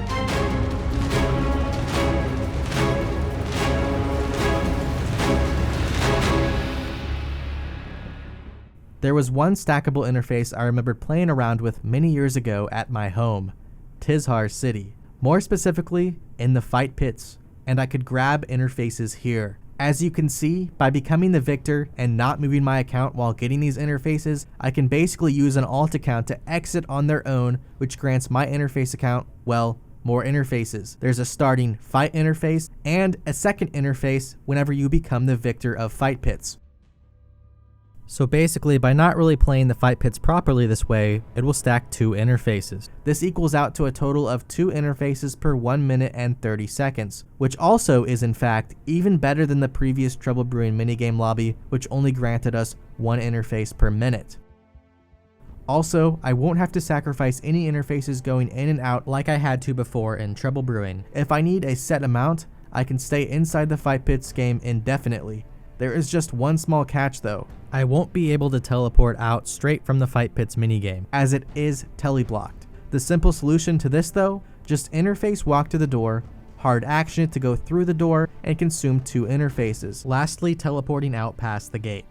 A: There was one stackable interface I remembered playing around with many years ago at my home, Tizhar City. More specifically, in the fight pits, and I could grab interfaces here. As you can see, by becoming the victor and not moving my account while getting these interfaces, I can basically use an alt account to exit on their own, which grants my interface account, well, more interfaces. There's a starting fight interface and a second interface whenever you become the victor of fight pits. So basically, by not really playing the fight pits properly this way, it will stack 2 interfaces. This equals out to a total of 2 interfaces per 1 minute and 30 seconds, which also is in fact even better than the previous Trouble Brewing minigame lobby, which only granted us 1 interface per minute. Also, I won't have to sacrifice any interfaces going in and out like I had to before in Trouble Brewing. If I need a set amount, I can stay inside the fight pits game indefinitely. There is just one small catch though. I won't be able to teleport out straight from the fight pits minigame, as it is teleblocked. The simple solution to this though, just interface walk to the door, hard action it to go through the door, and consume 2 interfaces, lastly teleporting out past the gate.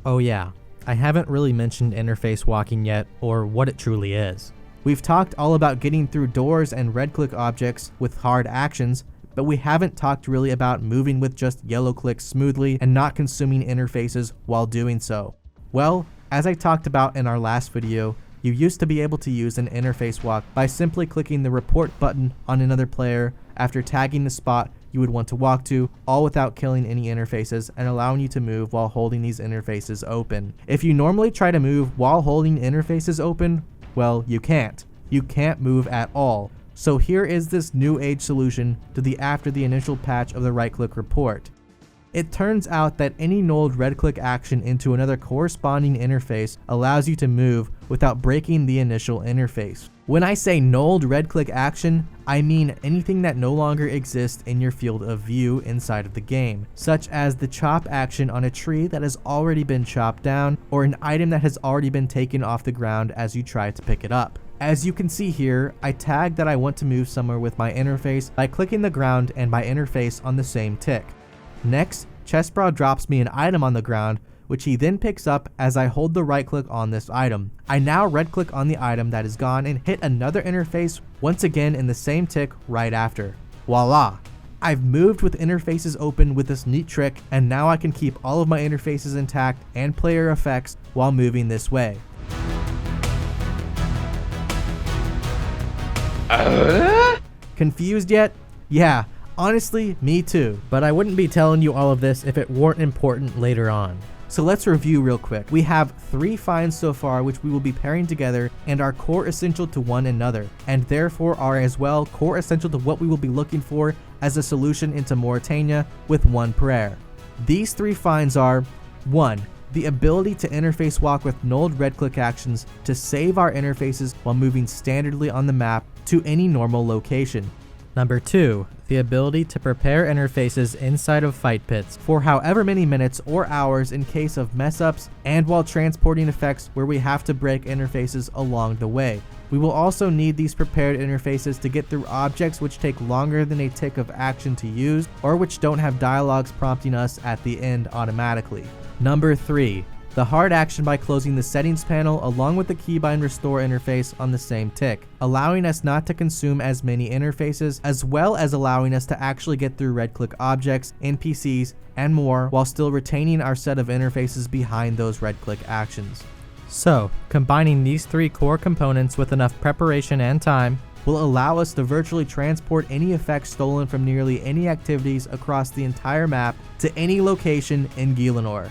A: Oh yeah, I haven't really mentioned interface walking yet, or what it truly is. We've talked all about getting through doors and red-click objects with hard actions, but we haven't talked really about moving with just yellow clicks smoothly and not consuming interfaces while doing so. Well, as I talked about in our last video, you used to be able to use an interface walk by simply clicking the report button on another player after tagging the spot you would want to walk to, all without killing any interfaces and allowing you to move while holding these interfaces open. If you normally try to move while holding interfaces open, well, you can't. You can't move at all. So here is this new age solution to the after the initial patch of the right-click report. It turns out that any nulled red-click action into another corresponding interface allows you to move without breaking the initial interface. When I say nulled red-click action, I mean anything that no longer exists in your field of view inside of the game, such as the chop action on a tree that has already been chopped down, or an item that has already been taken off the ground as you try to pick it up. As you can see here, I tagged that I want to move somewhere with my interface by clicking the ground and my interface on the same tick. Next, Chessbra drops me an item on the ground, which he then picks up as I hold the right click on this item. I now red click on the item that is gone and hit another interface once again in the same tick right after. Voila! I've moved with interfaces open with this neat trick, and now I can keep all of my interfaces intact and player effects while moving this way. Confused yet? Yeah, honestly, me too. But I wouldn't be telling you all of this if it weren't important later on. So let's review real quick. We have 3 finds so far which we will be pairing together and are core essential to one another, and therefore are as well core essential to what we will be looking for as a solution into Morytania with one prayer. These 3 finds are 1. The ability to interface walk with nulled red click actions to save our interfaces while moving standardly on the map to any normal location. Number 2, the ability to prepare interfaces inside of fight pits for however many minutes or hours in case of mess ups and while transporting effects where we have to break interfaces along the way. We will also need these prepared interfaces to get through objects which take longer than a tick of action to use or which don't have dialogues prompting us at the end automatically. Number 3, the hard action by closing the settings panel along with the keybind restore interface on the same tick, allowing us not to consume as many interfaces, as well as allowing us to actually get through red-click objects, NPCs, and more while still retaining our set of interfaces behind those red-click actions. So, combining these 3 core components with enough preparation and time will allow us to virtually transport any effects stolen from nearly any activities across the entire map to any location in Gielinor.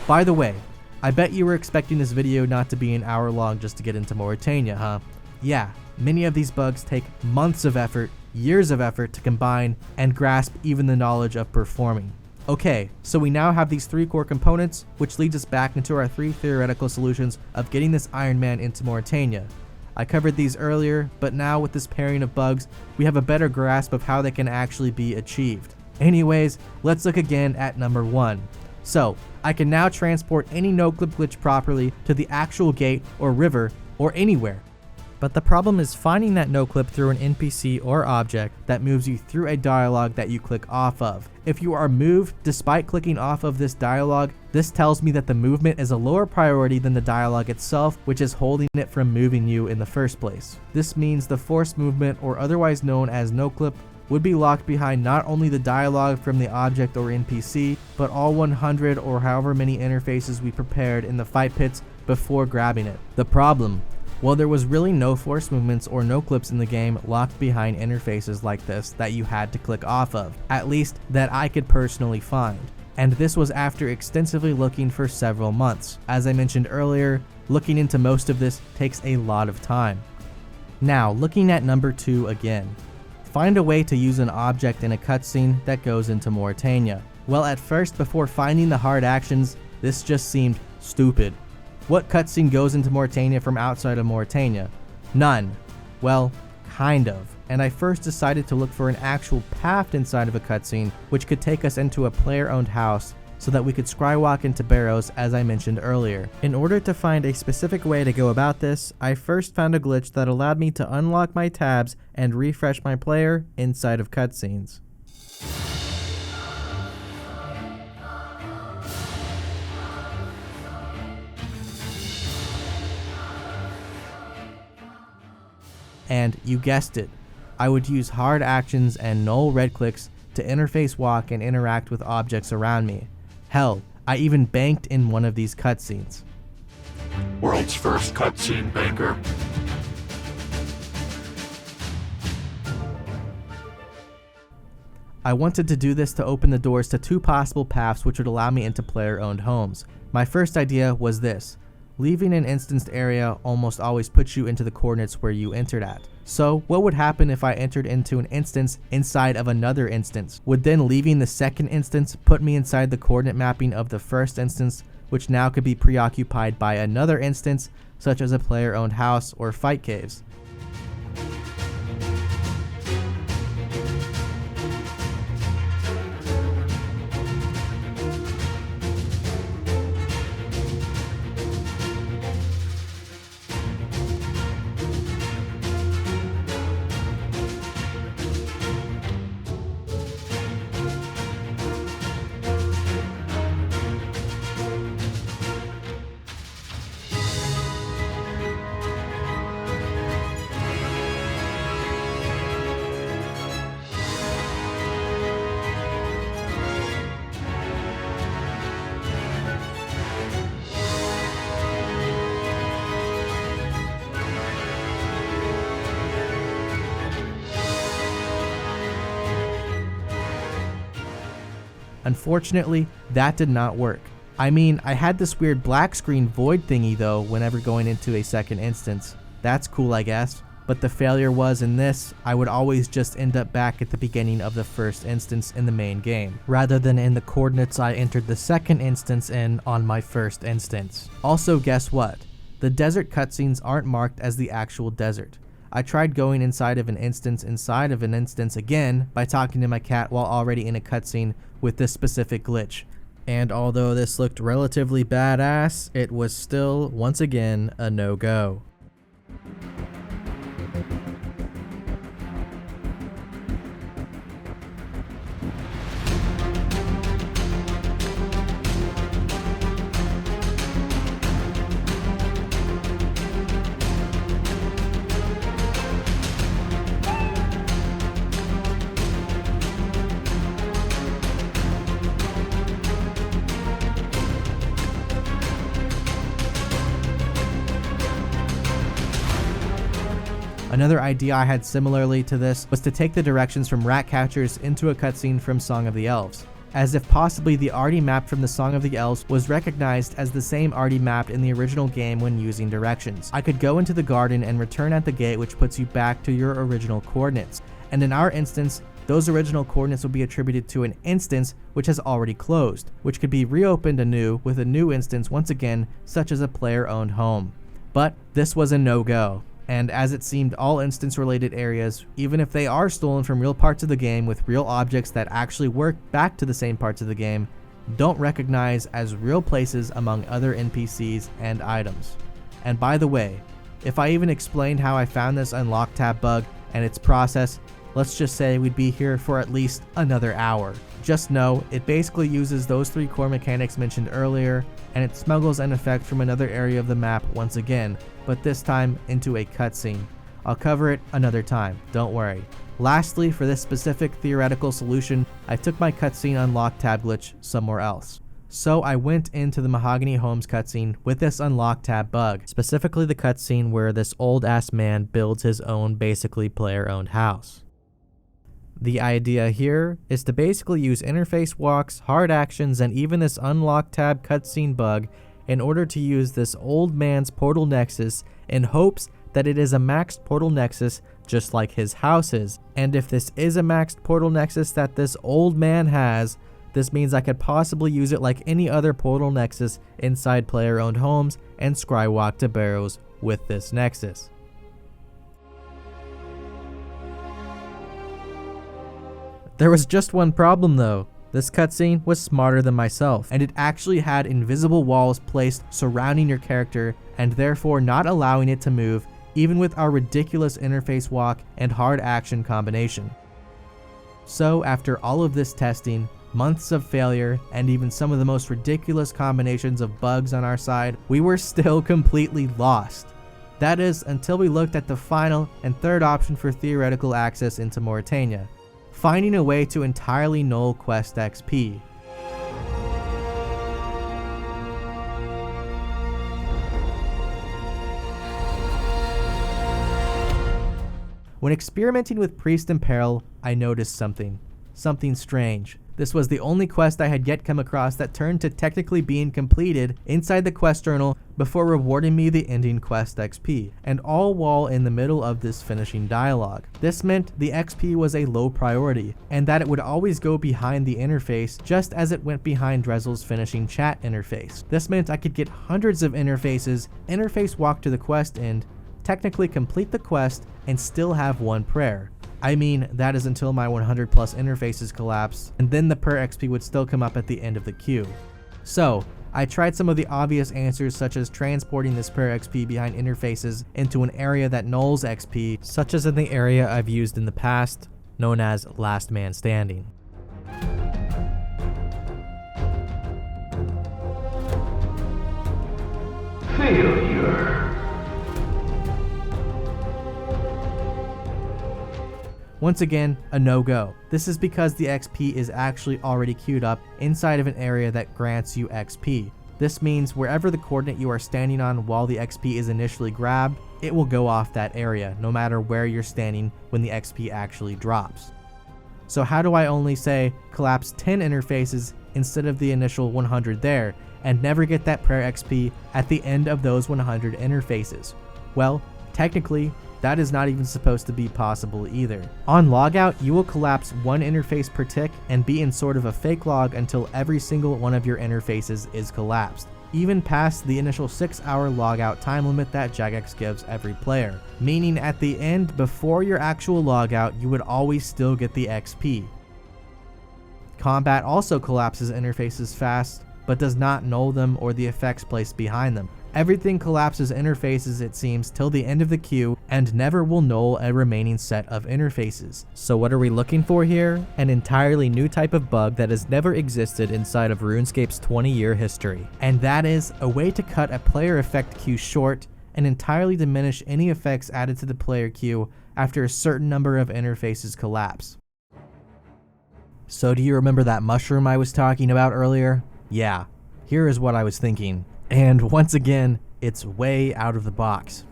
A: By the way, I bet you were expecting this video not to be an hour long just to get into Morytania, huh? Yeah, many of these bugs take months of effort, years of effort to combine and grasp even the knowledge of performing. Okay, so we now have these 3 core components, which leads us back into our 3 theoretical solutions of getting this Iron Man into Morytania. I covered these earlier, but now with this pairing of bugs, we have a better grasp of how they can actually be achieved. Anyways, let's look again at number 1. So, I can now transport any no-clip glitch properly to the actual gate or river or anywhere. But the problem is finding that no-clip through an NPC or object that moves you through a dialogue that you click off of. If you are moved despite clicking off of this dialogue, this tells me that the movement is a lower priority than the dialogue itself, which is holding it from moving you in the first place. This means the forced movement, or otherwise known as no-clip, would be locked behind not only the dialogue from the object or NPC, but all 100 or however many interfaces we prepared in the fight pits before grabbing it. The problem? Well, there was really no force movements or no clips in the game locked behind interfaces like this that you had to click off of, at least that I could personally find. And this was after extensively looking for several months. As I mentioned earlier, looking into most of this takes a lot of time. Now, looking at number 2 again. Find a way to use an object in a cutscene that goes into Morytania. Well, at first, before finding the hard actions, this just seemed stupid. What cutscene goes into Morytania from outside of Morytania? None. Well, kind of. And I first decided to look for an actual path inside of a cutscene which could take us into a player-owned house so that we could scrywalk into barrows, as I mentioned earlier. In order to find a specific way to go about this, I first found a glitch that allowed me to unlock my tabs and refresh my player inside of cutscenes. And you guessed it, I would use hard actions and null red clicks to interface walk and interact with objects around me. Hell, I even banked in one of these cutscenes.
F: World's first cutscene banker.
A: I wanted to do this to open the doors to 2 possible paths which would allow me into player-owned homes. My first idea was this. Leaving an instanced area almost always puts you into the coordinates where you entered at. So what would happen if I entered into an instance inside of another instance? Would then leaving the second instance put me inside the coordinate mapping of the first instance, which now could be preoccupied by another instance, such as a player-owned house or fight caves? Unfortunately, that did not work. I mean, I had this weird black screen void thingy though whenever going into a second instance. That's cool, I guess. But the failure was in this, I would always just end up back at the beginning of the first instance in the main game, rather than in the coordinates I entered the second instance in on my first instance. Also, guess what? The desert cutscenes aren't marked as the actual desert. I tried going inside of an instance again by talking to my cat while already in a cutscene with this specific glitch. And although this looked relatively badass, it was still, once again, a no-go. Another idea I had similarly to this was to take the directions from Ratcatchers into a cutscene from Song of the Elves, as if possibly the already mapped from the Song of the Elves was recognized as the same already mapped in the original game when using directions. I could go into the garden and return at the gate, which puts you back to your original coordinates, and in our instance, those original coordinates will be attributed to an instance which has already closed, which could be reopened anew with a new instance once again, such as a player-owned home. But this was a no-go, and as it seemed all instance-related areas, even if they are stolen from real parts of the game with real objects that actually work back to the same parts of the game, don't recognize as real places among other NPCs and items. And by the way, if I even explained how I found this unlock tab bug and its process, let's just say we'd be here for at least another hour. Just know, it basically uses those 3 core mechanics mentioned earlier, and it smuggles an effect from another area of the map once again, but this time into a cutscene. I'll cover it another time, don't worry. Lastly, for this specific theoretical solution, I took my cutscene unlock tab glitch somewhere else. So I went into the Mahogany Homes cutscene with this unlock tab bug, specifically the cutscene where this old ass man builds his own basically player-owned house. The idea here is to basically use interface walks, hard actions, and even this unlock tab cutscene bug in order to use this old man's portal nexus in hopes that it is a maxed portal nexus just like his house is. And if this is a maxed portal nexus that this old man has, this means I could possibly use it like any other portal nexus inside player-owned homes and scrywalk to barrows with this nexus. There was just one problem though. This cutscene was smarter than myself, and it actually had invisible walls placed surrounding your character and therefore not allowing it to move even with our ridiculous interface walk and hard action combination. So after all of this testing, months of failure, and even some of the most ridiculous combinations of bugs on our side, we were still completely lost. That is, until we looked at the final and third option for theoretical access into Morytania, finding a way to entirely null quest XP. When experimenting with Priest in Peril, I noticed something strange. This was the only quest I had yet come across that turned to technically being completed inside the quest journal before rewarding me the ending quest XP, and all while in the middle of this finishing dialogue. This meant the XP was a low priority, and that it would always go behind the interface just as it went behind Dressel's finishing chat interface. This meant I could get hundreds of interfaces, interface walk to the quest end, technically complete the quest, and still have one prayer. I mean, that is until my 100 plus interfaces collapse, and then the prayer XP would still come up at the end of the queue. So, I tried some of the obvious answers such as transporting this prayer XP behind interfaces into an area that nulls XP, such as in the area I've used in the past, known as Last Man Standing.
F: Failure.
A: Once again, a no-go. This is because the XP is actually already queued up inside of an area that grants you XP. This means wherever the coordinate you are standing on while the XP is initially grabbed, it will go off that area, no matter where you're standing when the XP actually drops. So how do I only say collapse 10 interfaces instead of the initial 100 there, and never get that prayer XP at the end of those 100 interfaces? Well, technically, that is not even supposed to be possible either. On logout, you will collapse one interface per tick and be in sort of a fake log until every single one of your interfaces is collapsed, even past the initial 6-hour logout time limit that Jagex gives every player, meaning at the end before your actual logout you would always still get the XP. Combat also collapses interfaces fast, but does not null them or the effects placed behind them. Everything collapses interfaces, it seems, till the end of the queue, and never will null a remaining set of interfaces. So what are we looking for here? An entirely new type of bug that has never existed inside of RuneScape's 20-year history. And that is a way to cut a player effect queue short and entirely diminish any effects added to the player queue after a certain number of interfaces collapse. So do you remember that mushroom I was talking about earlier? Yeah, here is what I was thinking. And once again, it's way out of the box.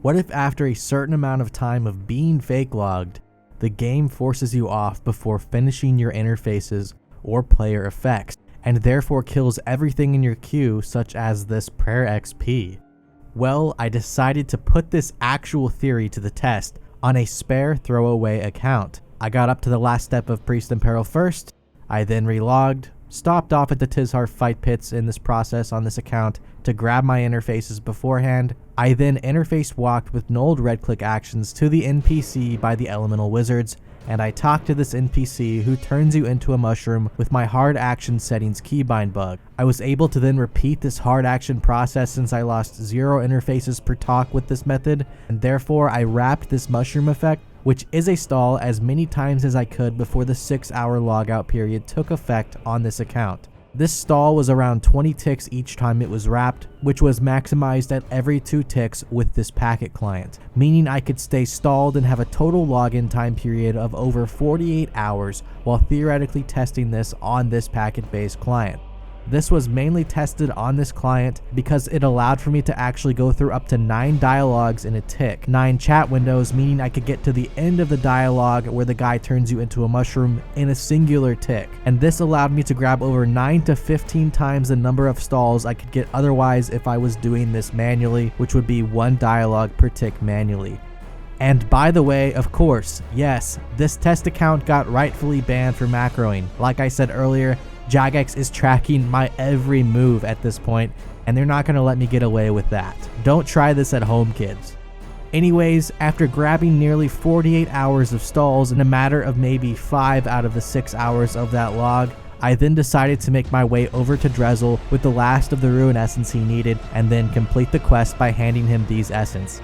A: What if after a certain amount of time of being fake logged, the game forces you off before finishing your interfaces or player effects, and therefore kills everything in your queue such as this prayer XP? Well, I decided to put this actual theory to the test on a spare throwaway account. I got up to the last step of Priest in Peril first, I then relogged, stopped off at the Tizhar fight pits in this process on this account to grab my interfaces beforehand. I then interface walked with nulled red click actions to the NPC by the Elemental Wizards, and I talked to this NPC who turns you into a mushroom with my hard action settings keybind bug. I was able to then repeat this hard action process since I lost 0 interfaces per talk with this method, and therefore I wrapped this mushroom effect, which is a stall, as many times as I could before the 6-hour logout period took effect on this account. This stall was around 20 ticks each time it was wrapped, which was maximized at every 2 ticks with this packet client, meaning I could stay stalled and have a total login time period of over 48 hours while theoretically testing this on this packet-based client. This was mainly tested on this client because it allowed for me to actually go through up to 9 dialogues in a tick, 9 chat windows, meaning I could get to the end of the dialogue where the guy turns you into a mushroom in a singular tick. And this allowed me to grab over 9 to 15 times the number of stalls I could get otherwise if I was doing this manually, which would be 1 dialogue per tick manually. And by the way, of course, yes, this test account got rightfully banned for macroing. Like I said earlier, Jagex is tracking my every move at this point, and they're not going to let me get away with that. Don't try this at home, kids. Anyways, after grabbing nearly 48 hours of stalls in a matter of maybe 5 out of the 6 hours of that log, I then decided to make my way over to Drezel with the last of the Ruin Essence he needed, and then complete the quest by handing him these essence.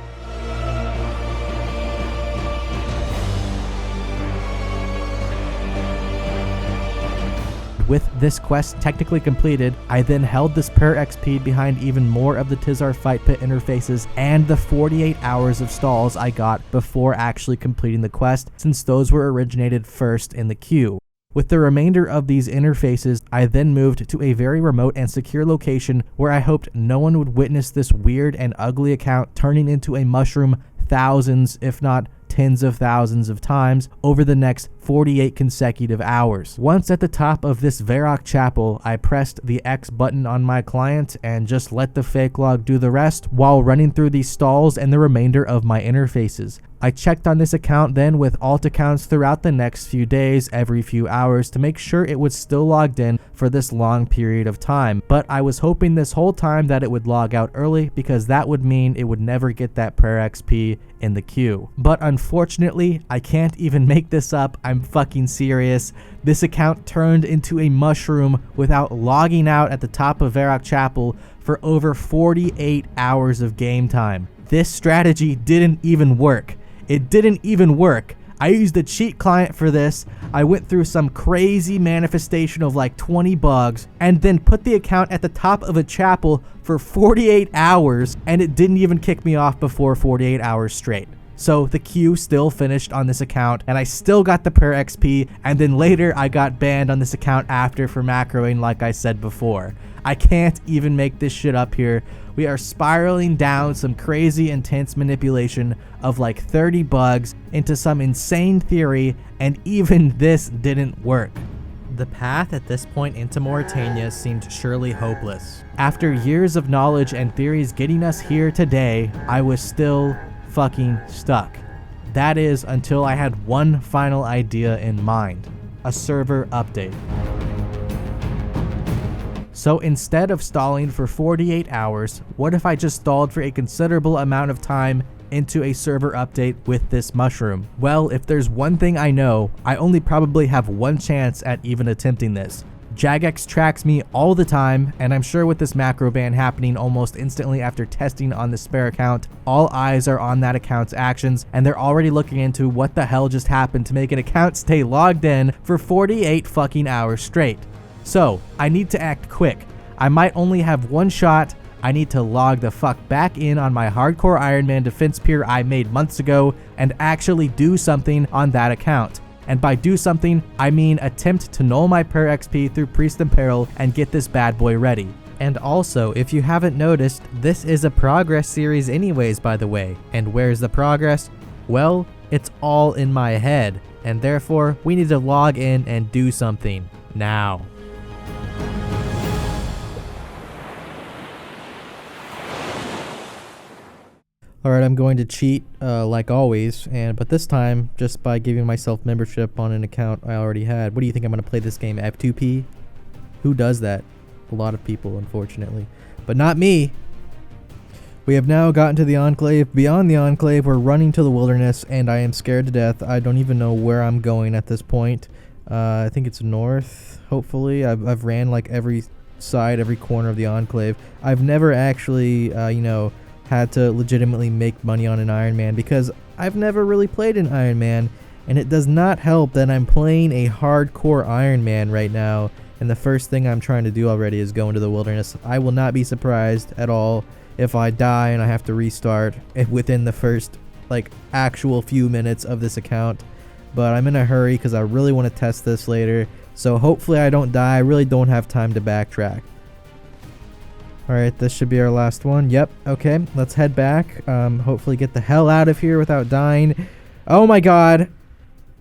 A: With this quest technically completed, I then held this prayer XP behind even more of the Tizhar fight pit interfaces and the 48 hours of stalls I got before actually completing the quest, since those were originated first in the queue. With the remainder of these interfaces, I then moved to a very remote and secure location where I hoped no one would witness this weird and ugly account turning into a mushroom thousands, if not tens of thousands of times over the next 48 consecutive hours. Once at the top of this Varrock Chapel, I pressed the X button on my client and just let the fake log do the rest while running through these stalls and the remainder of my interfaces. I checked on this account then with alt accounts throughout the next few days, every few hours, to make sure it was still logged in for this long period of time, but I was hoping this whole time that it would log out early, because that would mean it would never get that prayer XP in the queue. But unfortunately, I can't even make this up, I'm fucking serious. This account turned into a mushroom without logging out at the top of Varrock Chapel for over 48 hours of game time. This strategy didn't even work. It didn't even work. I used a cheat client for this. I went through some crazy manifestation of like 20 bugs and then put the account at the top of a chapel for 48 hours, and it didn't even kick me off before 48 hours straight. So the queue still finished on this account, and I still got the prayer XP, and then later I got banned on this account after for macroing, like I said before. I can't even make this shit up here. We are spiraling down some crazy intense manipulation of like 30 bugs into some insane theory, and even this didn't work. The path at this point into Morytania seemed surely hopeless. After years of knowledge and theories getting us here today, I was still fucking stuck. That is until I had one final idea in mind: a server update. So instead of stalling for 48 hours, what if I just stalled for a considerable amount of time into a server update with this mushroom? Well, if there's one thing I know, I only probably have one chance at even attempting this. Jagex tracks me all the time, and I'm sure with this macro ban happening almost instantly after testing on the spare account, all eyes are on that account's actions, and they're already looking into what the hell just happened to make an account stay logged in for 48 fucking hours straight. So, I need to act quick. I might only have one shot. I need to log the fuck back in on my hardcore Iron Man defense peer I made months ago and actually do something on that account. And by do something, I mean attempt to null my prayer XP through Priest in Peril and get this bad boy ready. And also, if you haven't noticed, this is a progress series anyways, by the way. And where's the progress? Well, it's all in my head, and therefore we need to log in and do something now. Alright, I'm going to cheat like always, but this time just by giving myself membership on an account I already had. What do you think? I'm going to play this game F2P? Who does that? A lot of people, unfortunately. But not me! We have now gotten to the Enclave. Beyond the Enclave, we're running to the wilderness, and I am scared to death. I don't even know where I'm going at this point. I think it's north, hopefully. I've ran like every side, every corner of the Enclave. I've never actually, had to legitimately make money on an Iron Man because I've never really played an Iron Man, and it does not help that I'm playing a hardcore Iron Man right now, and the first thing I'm trying to do already is go into the wilderness. I will not be surprised at all if I die and I have to restart within the first actual few minutes of this account, but I'm in a hurry because I really want to test this later, so hopefully I don't die. I really don't have time to backtrack. Alright, this should be our last one. Yep, okay, let's head back. Hopefully get the hell out of here without dying. Oh my god!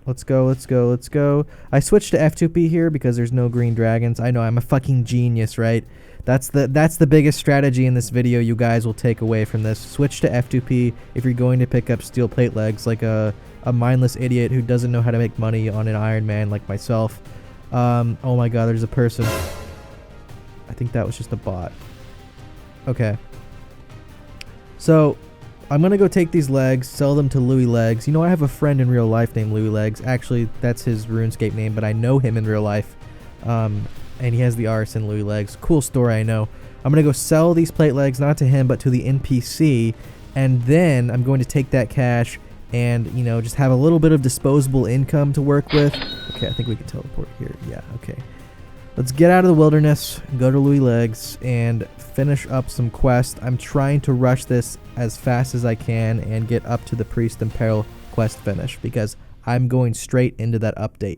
A: Let's go, let's go, let's go. I switched to F2P here because there's no green dragons. I know, I'm a fucking genius, right? That's the biggest strategy in this video you guys will take away from this. Switch to F2P if you're going to pick up steel plate legs like a mindless idiot who doesn't know how to make money on an Iron Man like myself. Oh my god, there's a person. I think that was just a bot. Okay. So, I'm gonna go take these legs, sell them to Louis Legs. You know, I have a friend in real life named Louis Legs. Actually, that's his RuneScape name, but I know him in real life. And he has the arson Louis Legs. Cool story, I know. I'm gonna go sell these plate legs, not to him, but to the NPC. And then I'm going to take that cash and, just have a little bit of disposable income to work with. Okay, I think we can teleport here. Yeah, okay. Let's get out of the wilderness, go to Louis Legs, and finish up some quests. I'm trying to rush this as fast as I can and get up to the Priest in Peril quest finish because I'm going straight into that update.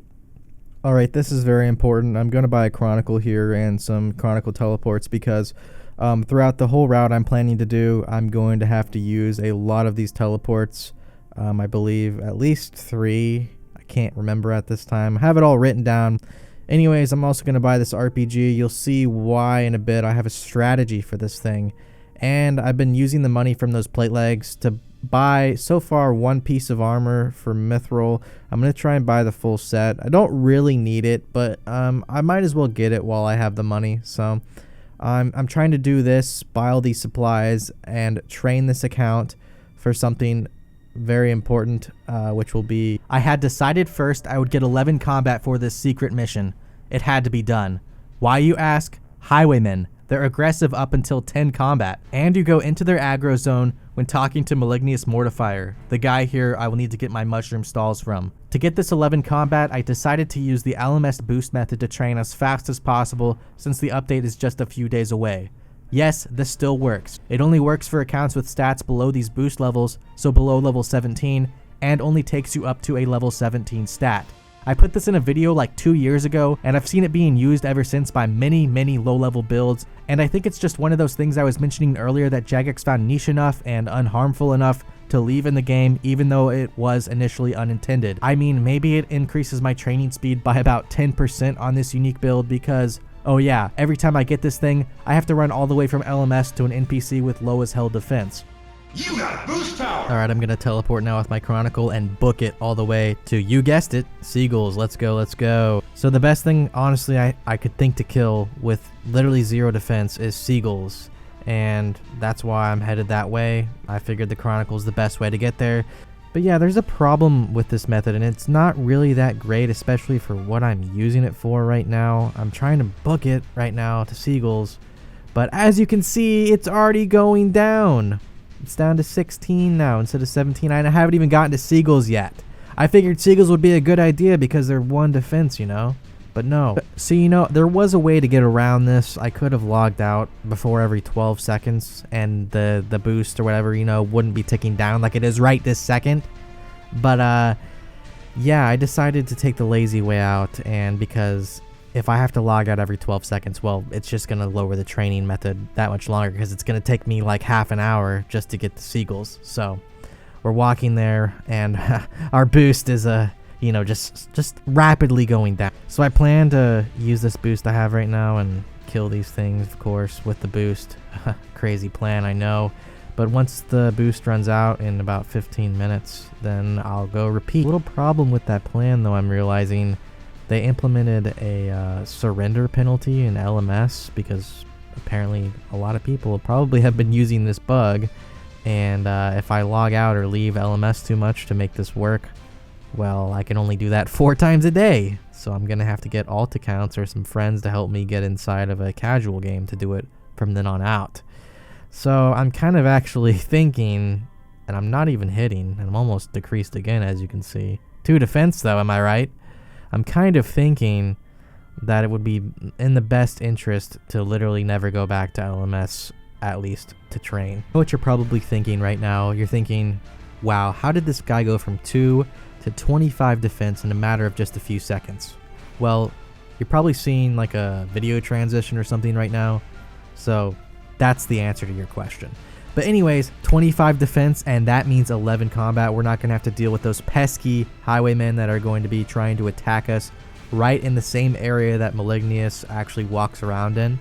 A: Alright, this is very important. I'm going to buy a Chronicle here and some Chronicle teleports because throughout the whole route I'm planning to do, I'm going to have to use a lot of these teleports. I believe at least 3. I can't remember at this time. I have it all written down. Anyways, I'm also going to buy this RPG. You'll see why in a bit. I have a strategy for this thing. And I've been using the money from those plate legs to buy, so far, 1 piece of armor for Mithril. I'm going to try and buy the full set. I don't really need it, but I might as well get it while I have the money. So I'm trying to do this, buy all these supplies, and train this account for something very important, which will be, I had decided first I would get 11 combat for this secret mission. It had to be done. Why, you ask? Highwaymen. They're aggressive up until 10 combat, and you go into their aggro zone when talking to Malignus Mortifier, the guy here I will need to get my mushroom stalls from. To get this 11 combat, I decided to use the LMS boost method to train as fast as possible since the update is just a few days away. Yes, this still works. It only works for accounts with stats below these boost levels, so below level 17, and only takes you up to a level 17 stat. I put this in a video like 2 years ago, and I've seen it being used ever since by many low-level builds, and I think it's just one of those things I was mentioning earlier that Jagex found niche enough and unharmful enough to leave in the game, even though it was initially unintended. I mean, maybe it increases my training speed by about 10% on this unique build because, oh yeah, every time I get this thing, I have to run all the way from LMS to an NPC with low as hell defense.
F: You got boost power!
A: Alright, I'm gonna teleport now with my Chronicle and book it all the way to, you guessed it, Seagulls. Let's go, let's go. So the best thing, honestly, I could think to kill with literally 0 defense is Seagulls. And that's why I'm headed that way. I figured the Chronicle's the best way to get there. But yeah, there's a problem with this method, and it's not really that great, especially for what I'm using it for right now. I'm trying to book it right now to Seagulls. But as you can see, it's already going down. It's down to 16 now instead of 17. I haven't even gotten to Seagulls yet. I figured Seagulls would be a good idea because they're 1 defense, you know? But no. So, there was a way to get around this. I could have logged out before every 12 seconds and the boost or whatever, wouldn't be ticking down like it is right this second. But, yeah, I decided to take the lazy way out, and because if I have to log out every 12 seconds, well, it's just going to lower the training method that much longer because it's going to take me like half an hour just to get the seagulls. So we're walking there, and our boost is just rapidly going down. So I plan to use this boost I have right now and kill these things, of course, with the boost. Crazy plan, I know. But once the boost runs out in about 15 minutes, then I'll go repeat. A little problem with that plan, though, I'm realizing they implemented a surrender penalty in LMS because apparently a lot of people probably have been using this bug. And if I log out or leave LMS too much to make this work, well, I can only do that 4 times a day. So I'm going to have to get alt accounts or some friends to help me get inside of a casual game to do it from then on out. So I'm kind of actually thinking, and I'm not even hitting, and I'm almost decreased again, as you can see. 2 defense, though, am I right? I'm kind of thinking that it would be in the best interest to literally never go back to LMS, at least to train. What you're probably thinking right now, you're thinking, wow, how did this guy go from 2 to 25 defense in a matter of just a few seconds? Well, you're probably seeing like a video transition or something right now, so that's the answer to your question. But anyways, 25 defense, and that means 11 combat. We're not going to have to deal with those pesky highwaymen that are going to be trying to attack us right in the same area that Malignius actually walks around in.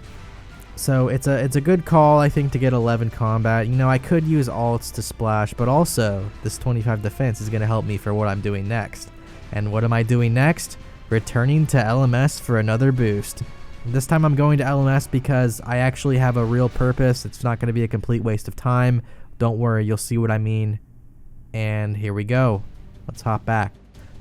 A: So it's a good call, I think, to get 11 combat. You know, I could use alts to splash, but also this 25 defense is going to help me for what I'm doing next. And what am I doing next? Returning to LMS for another boost. This time I'm going to LMS because I actually have a real purpose. It's not going to be a complete waste of time. Don't worry, you'll see what I mean. And here we go. Let's hop back.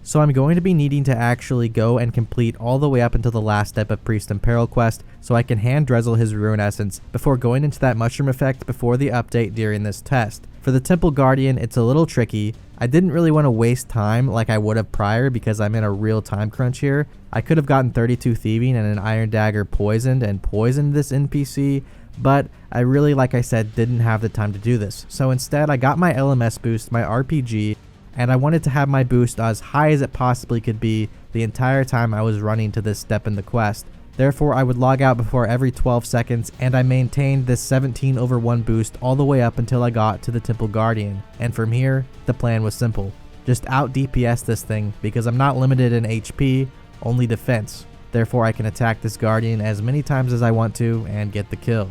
A: So I'm going to be needing to actually go and complete all the way up until the last step of Priest and Peril quest so I can hand Drezel his Rune Essence before going into that mushroom effect before the update during this test. For the Temple Guardian, it's a little tricky. I didn't really want to waste time like I would have prior because I'm in a real time crunch here. I could have gotten 32 thieving and an Iron Dagger poisoned this NPC, but I really, like I said, didn't have the time to do this. So instead, I got my LMS boost, my RPG, and I wanted to have my boost as high as it possibly could be the entire time I was running to this step in the quest. Therefore, I would log out before every 12 seconds, and I maintained this 17/1 boost all the way up until I got to the Temple Guardian. And from here, the plan was simple. Just out DPS this thing, because I'm not limited in HP, only defense. Therefore, I can attack this Guardian as many times as I want to and get the kill.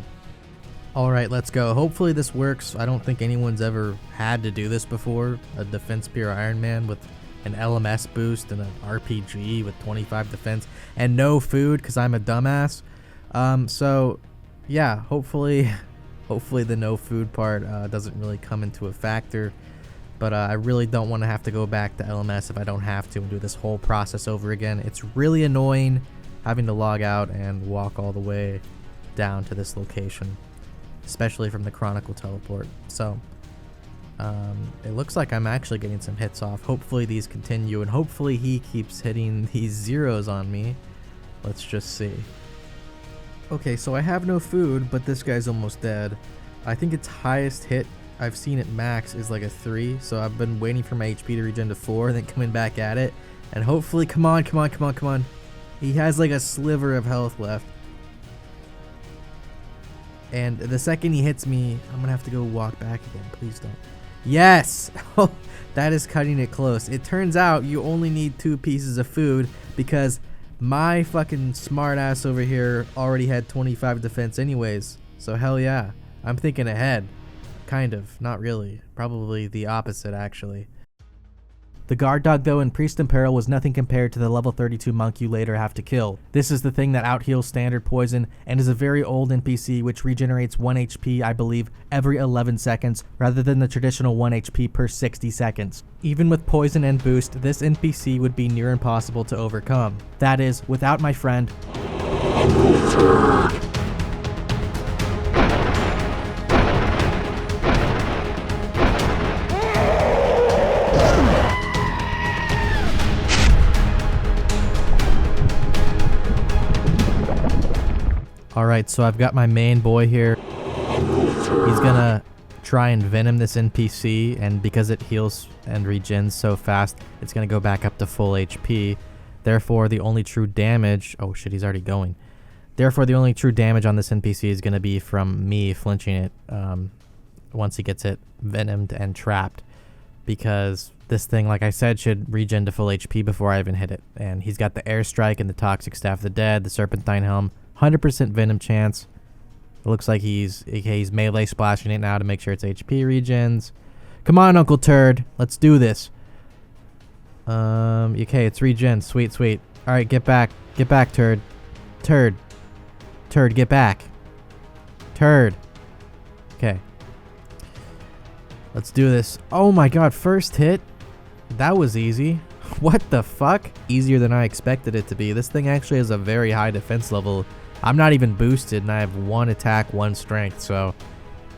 A: Alright, let's go. Hopefully this works. I don't think anyone's ever had to do this before. A Defense Pure Iron Man with an LMS boost and an RPG with 25 defense and no food because I'm a dumbass. So yeah, hopefully the no food part doesn't really come into a factor. But I really don't want to have to go back to LMS if I don't have to and do this whole process over again. It's really annoying having to log out and walk all the way down to this location, especially from the Chronicle teleport. So it looks like I'm actually getting some hits off. Hopefully these continue, and hopefully he keeps hitting these zeros on me. Let's just see. Okay, so I have no food, but this guy's almost dead. I think its highest hit I've seen at max is like a 3, so I've been waiting for my HP to regen to 4, then coming back at it, and hopefully, come on. He has like a sliver of health left. And the second he hits me, I'm gonna have to go walk back again. Please don't. Yes! Oh, that is cutting it close. It turns out you only need 2 pieces of food because my fucking smart ass over here already had 25 defense anyways. So hell yeah. I'm thinking ahead. Kind of. Not really. Probably the opposite, actually. The guard dog, though, in Priest in Peril was nothing compared to the level 32 monk you later have to kill. This is the thing that outheals standard poison and is a very old NPC which regenerates 1 HP, I believe, every 11 seconds rather than the traditional 1 HP per 60 seconds. Even with poison and boost, this NPC would be near impossible to overcome. That is, without my friend. Alright, so I've got my main boy here. He's gonna try and venom this NPC, and because it heals and regens so fast, it's gonna go back up to full HP. Therefore, the only true damage... Oh shit, he's already going. Therefore, the only true damage on this NPC is going to be from me flinching it once he gets it venomed and trapped. Because this thing, like I said, should regen to full HP before I even hit it. And he's got the Airstrike and the Toxic Staff of the Dead, the Serpentine Helm, 100% Venom chance. It looks like he's melee splashing it now to make sure it's HP regens. Come on, Uncle Turd. Let's do this. Okay, it's regen. Sweet, sweet. Alright, get back. Get back, Turd. Turd, get back. Turd. Okay. Let's do this. Oh my god, first hit? That was easy. What the fuck? Easier than I expected it to be. This thing actually has a very high defense level. I'm not even boosted and I have 1 attack, 1 strength, so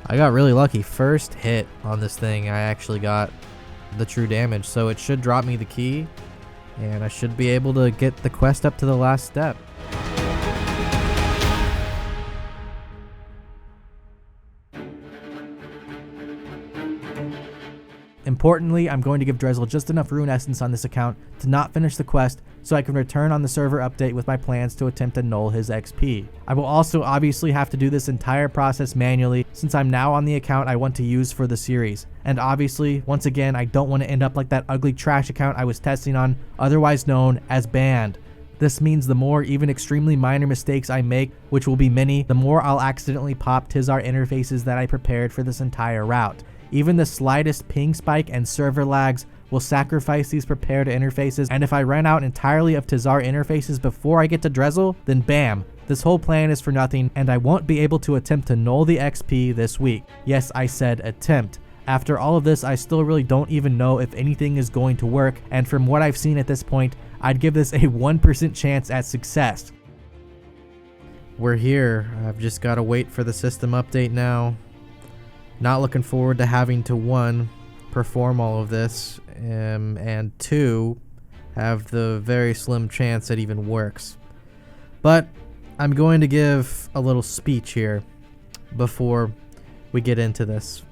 A: I got really lucky. First hit on this thing, I actually got the true damage, so it should drop me the key and I should be able to get the quest up to the last step. Importantly, I'm going to give Drizzle just enough rune essence on this account to not finish the quest so I can return on the server update with my plans to attempt to null his XP. I will also obviously have to do this entire process manually since I'm now on the account I want to use for the series. And obviously, once again, I don't want to end up like that ugly trash account I was testing on, otherwise known as banned. This means the more even extremely minor mistakes I make, which will be many, the more I'll accidentally pop Tizar interfaces that I prepared for this entire route. Even the slightest ping spike and server lags will sacrifice these prepared interfaces, and if I run out entirely of Tizar interfaces before I get to Drizzle, then bam, this whole plan is for nothing and I won't be able to attempt to null the XP this week. Yes, I said attempt. After all of this, I still really don't even know if anything is going to work, and from what I've seen at this point, I'd give this a 1% chance at success. We're here. I've just got to wait for the system update now. Not looking forward to having to 1, perform all of this, and 2, have the very slim chance it even works. But I'm going to give a little speech here before we get into this.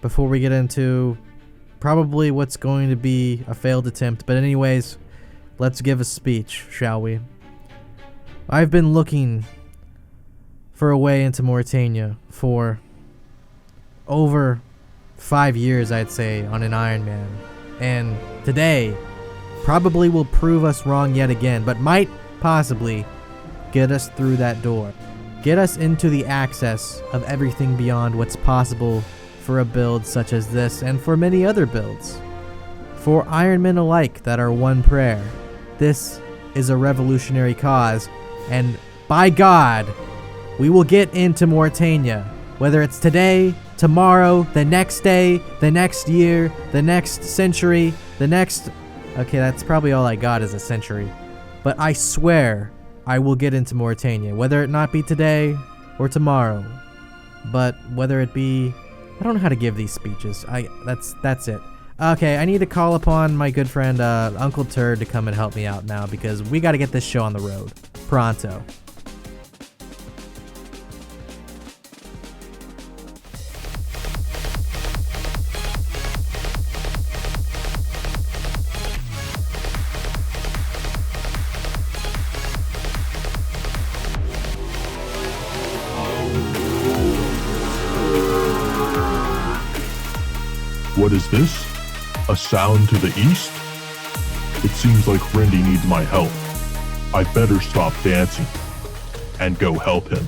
A: Before we get into probably what's going to be a failed attempt. But anyways, let's give a speech, shall we? I've been looking for a way into Morytania for over 5 years, I'd say, on an Iron Man. And today probably will prove us wrong yet again, but might possibly get us through that door. Get us into the access of everything beyond what's possible for a build such as this and for many other builds. For Iron Men alike that are one prayer, this is a revolutionary cause, and by God, we will get into Morytania. Whether it's today, tomorrow, the next day, the next year, the next century, the next... Okay, that's probably all I got is a century. But I swear I will get into Morytania, whether it not be today or tomorrow. But whether it be... I don't know how to give these speeches. That's it. Okay, I need to call upon my good friend Uncle Turd to come and help me out now because we got to get this show on the road. Pronto.
F: What is this? A sound to the east? It seems like Rendi needs my help. I better stop dancing and go help him.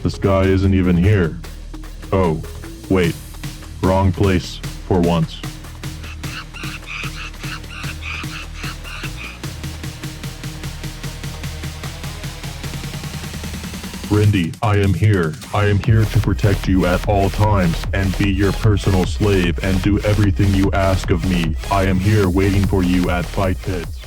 F: This guy isn't even here. Oh, wait. Wrong place for once. Rendi, I am here. I am here to protect you at all times and be your personal slave and do everything you ask of me. I am here waiting for you at Fight Pits.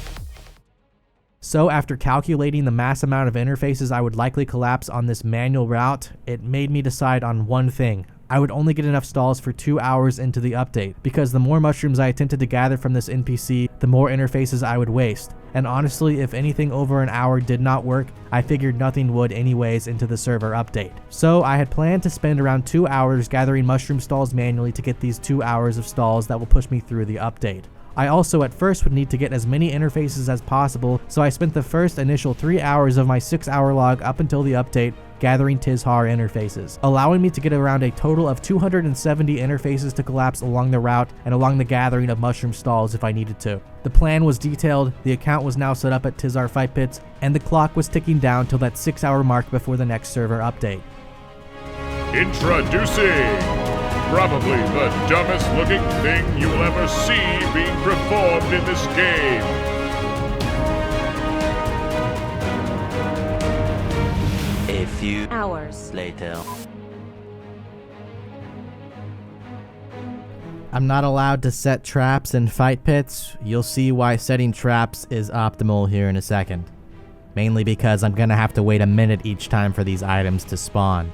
A: So after calculating the mass amount of interfaces I would likely collapse on this manual route, it made me decide on one thing. I would only get enough stalls for 2 hours into the update, because the more mushrooms I attempted to gather from this NPC, the more interfaces I would waste. And honestly, if anything over an hour did not work, I figured nothing would anyways into the server update. So I had planned to spend around 2 hours gathering mushroom stalls manually to get these 2 hours of stalls that will push me through the update. I also at first would need to get as many interfaces as possible, so I spent the first initial 3 hours of my 6-hour log up until the update gathering Tizhar interfaces, allowing me to get around a total of 270 interfaces to collapse along the route and along the gathering of mushroom stalls if I needed to. The plan was detailed, the account was now set up at Tizhar Fight Pits, and the clock was ticking down till that 6-hour mark before the next server update.
G: Introducing probably the dumbest looking thing you will ever see being performed in this game.
H: A few hours later.
A: I'm not allowed to set traps in fight pits. You'll see why setting traps is optimal here in a second. Mainly because I'm gonna have to wait a minute each time for these items to spawn.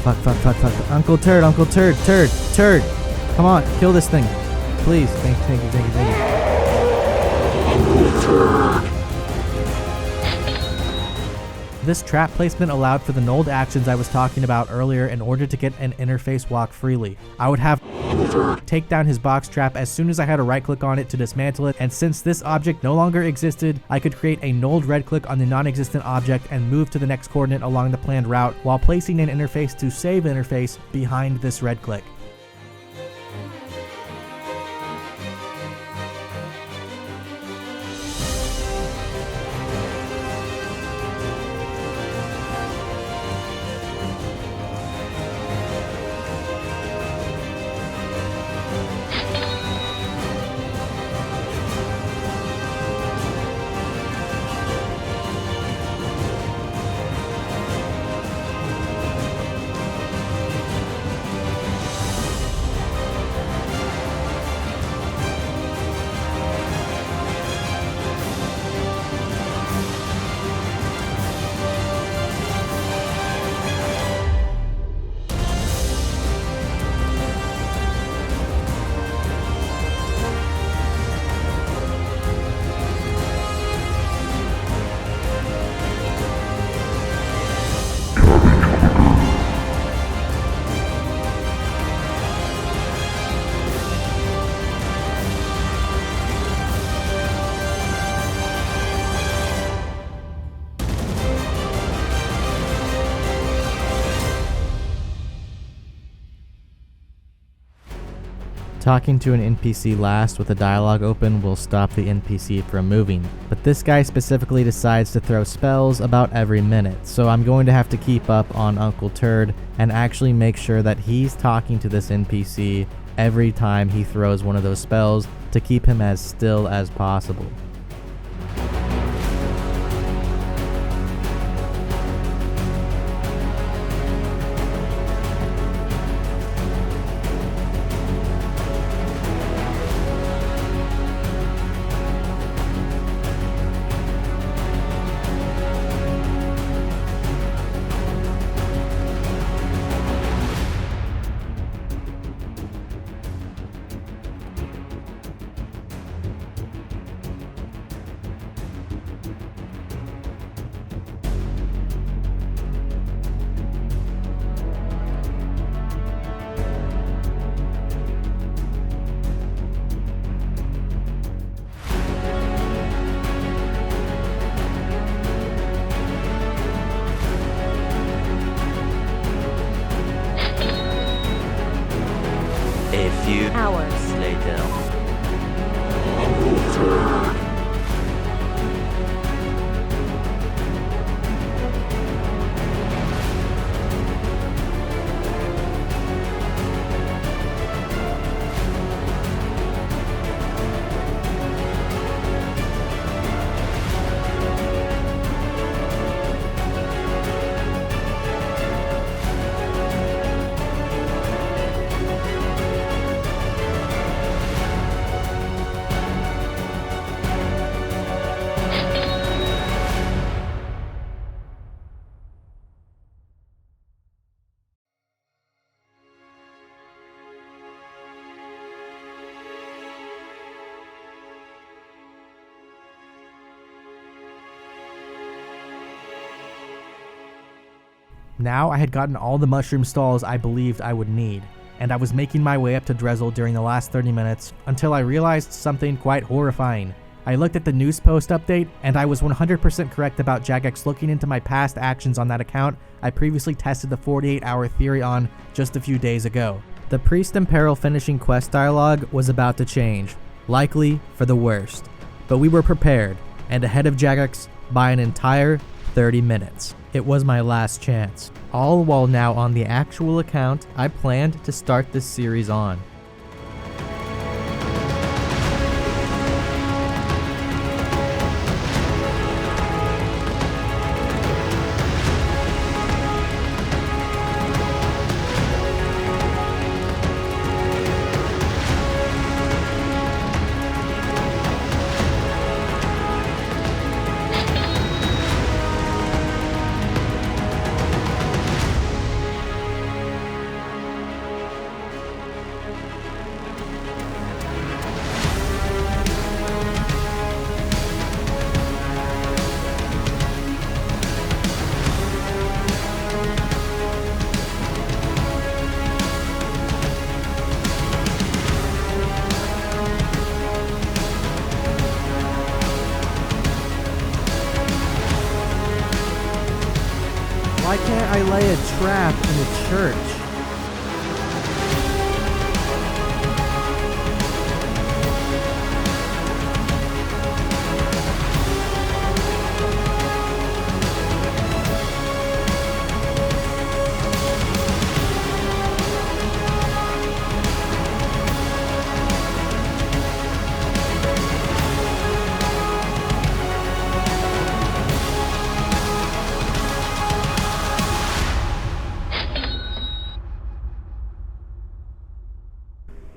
A: Fuck. Uncle Turd. Come on, kill this thing. Please. Thank you. This trap placement allowed for the nulled actions I was talking about earlier in order to get an interface walk freely. I would have take down his box trap as soon as I had a right click on it to dismantle it, and since this object no longer existed, I could create a nulled red click on the non-existent object and move to the next coordinate along the planned route while placing an interface to save interface behind this red click. Talking to an NPC last with a dialogue open will stop the NPC from moving, but this guy specifically decides to throw spells about every minute, so I'm going to have to keep up on Uncle Turd and actually make sure that he's talking to this NPC every time he throws one of those spells to keep him as still as possible.
H: A few hours later.
A: Now I had gotten all the mushroom stalls I believed I would need, and I was making my way up to Drizzle during the last 30 minutes until I realized something quite horrifying. I looked at the news post update, and I was 100% correct about Jagex looking into my past actions on that account I previously tested the 48-hour theory on just a few days ago. The Priest in Peril finishing quest dialogue was about to change, likely for the worst. But we were prepared, and ahead of Jagex by an entire 30 minutes. It was my last chance, all while now on the actual account I planned to start this series on. Why can't I lay a trap in the church?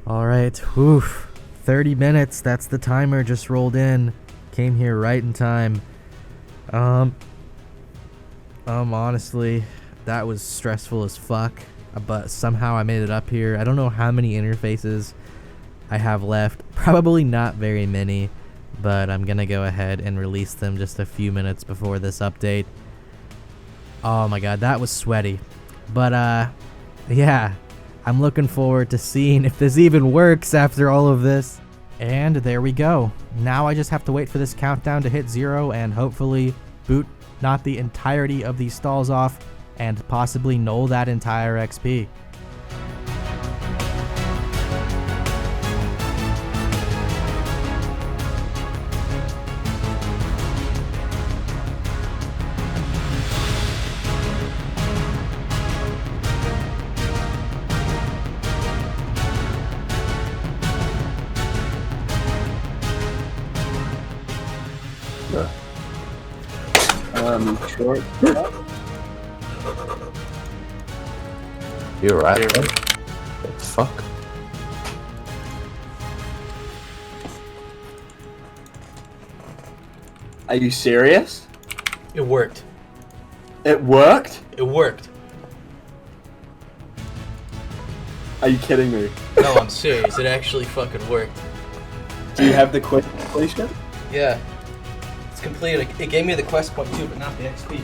A: Alright, whew, 30 minutes, that's the timer, just rolled in. Came here right in time. Honestly, that was stressful as fuck, but somehow I made it up here. I don't know how many interfaces I have left, probably not very many, but I'm gonna go ahead and release them just a few minutes before this update. Oh my god, that was sweaty. But, yeah. I'm looking forward to seeing if this even works after all of this. And there we go. Now I just have to wait for this countdown to hit 0 and hopefully boot not the entirety of these stalls off and possibly null that entire XP.
B: Short.
D: You're right. What the fuck?
I: Are you serious?
C: It worked.
I: It worked?
C: It worked.
I: Are you kidding me?
C: No, I'm serious. It actually fucking worked.
I: Do you have the quest completion?
C: Yeah. It's completed. It gave me the quest point too, but not the XP.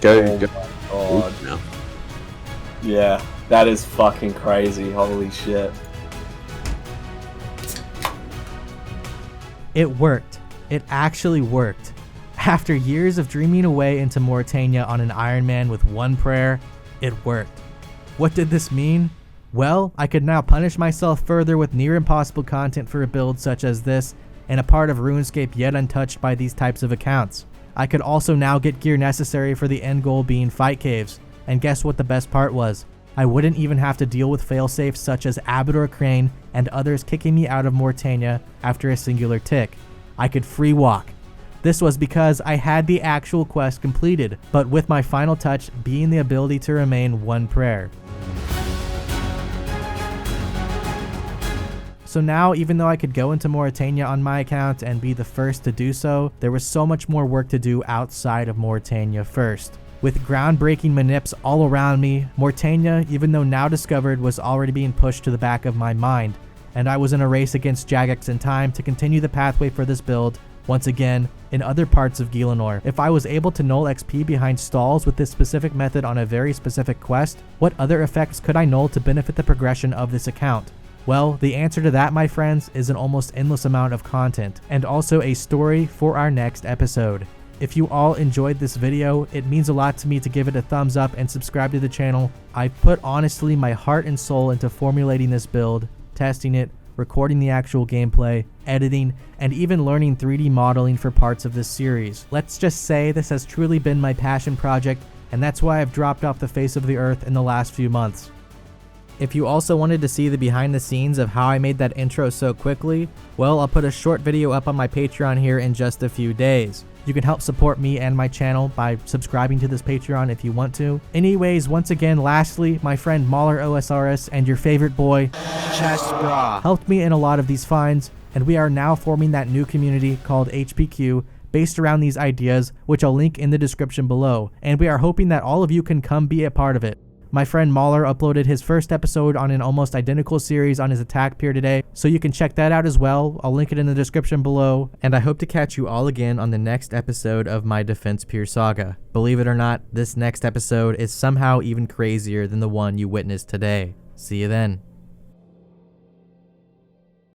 D: Go.
I: God.
D: No.
I: Yeah, that is fucking crazy. Holy shit.
A: It worked. It actually worked. After years of dreaming away into Morytania on an Iron Man with one prayer, it worked. What did this mean? Well, I could now punish myself further with near impossible content for a build such as this, and a part of RuneScape yet untouched by these types of accounts. I could also now get gear necessary for the end goal being fight caves, and guess what the best part was? I wouldn't even have to deal with failsafes such as Abador Crane and others kicking me out of Morytania after a singular tick. I could free walk. This was because I had the actual quest completed, but with my final touch being the ability to remain one prayer. So now, even though I could go into Morytania on my account and be the first to do so, there was so much more work to do outside of Morytania first. With groundbreaking manips all around me, Morytania, even though now discovered, was already being pushed to the back of my mind, and I was in a race against Jagex in time to continue the pathway for this build, once again, in other parts of Gielinor. If I was able to null XP behind stalls with this specific method on a very specific quest, what other effects could I null to benefit the progression of this account? Well, the answer to that, my friends, is an almost endless amount of content, and also a story for our next episode. If you all enjoyed this video, it means a lot to me to give it a thumbs up and subscribe to the channel. I've put honestly my heart and soul into formulating this build, testing it, recording the actual gameplay, editing, and even learning 3D modeling for parts of this series. Let's just say this has truly been my passion project, and that's why I've dropped off the face of the earth in the last few months. If you also wanted to see the behind the scenes of how I made that intro so quickly, well, I'll put a short video up on my Patreon here in just a few days. You can help support me and my channel by subscribing to this Patreon if you want to. Anyways, once again, lastly, my friend MaulerOSRS and your favorite boy, Chestbra, helped me in a lot of these finds, and we are now forming that new community called HPQ based around these ideas, which I'll link in the description below, and we are hoping that all of you can come be a part of it. My friend Mauler uploaded his first episode on an almost identical series on his attack pier today, so you can check that out as well. I'll link it in the description below, and I hope to catch you all again on the next episode of my Defence Saga. Believe it or not, this next episode is somehow even crazier than the one you witnessed today. See you then.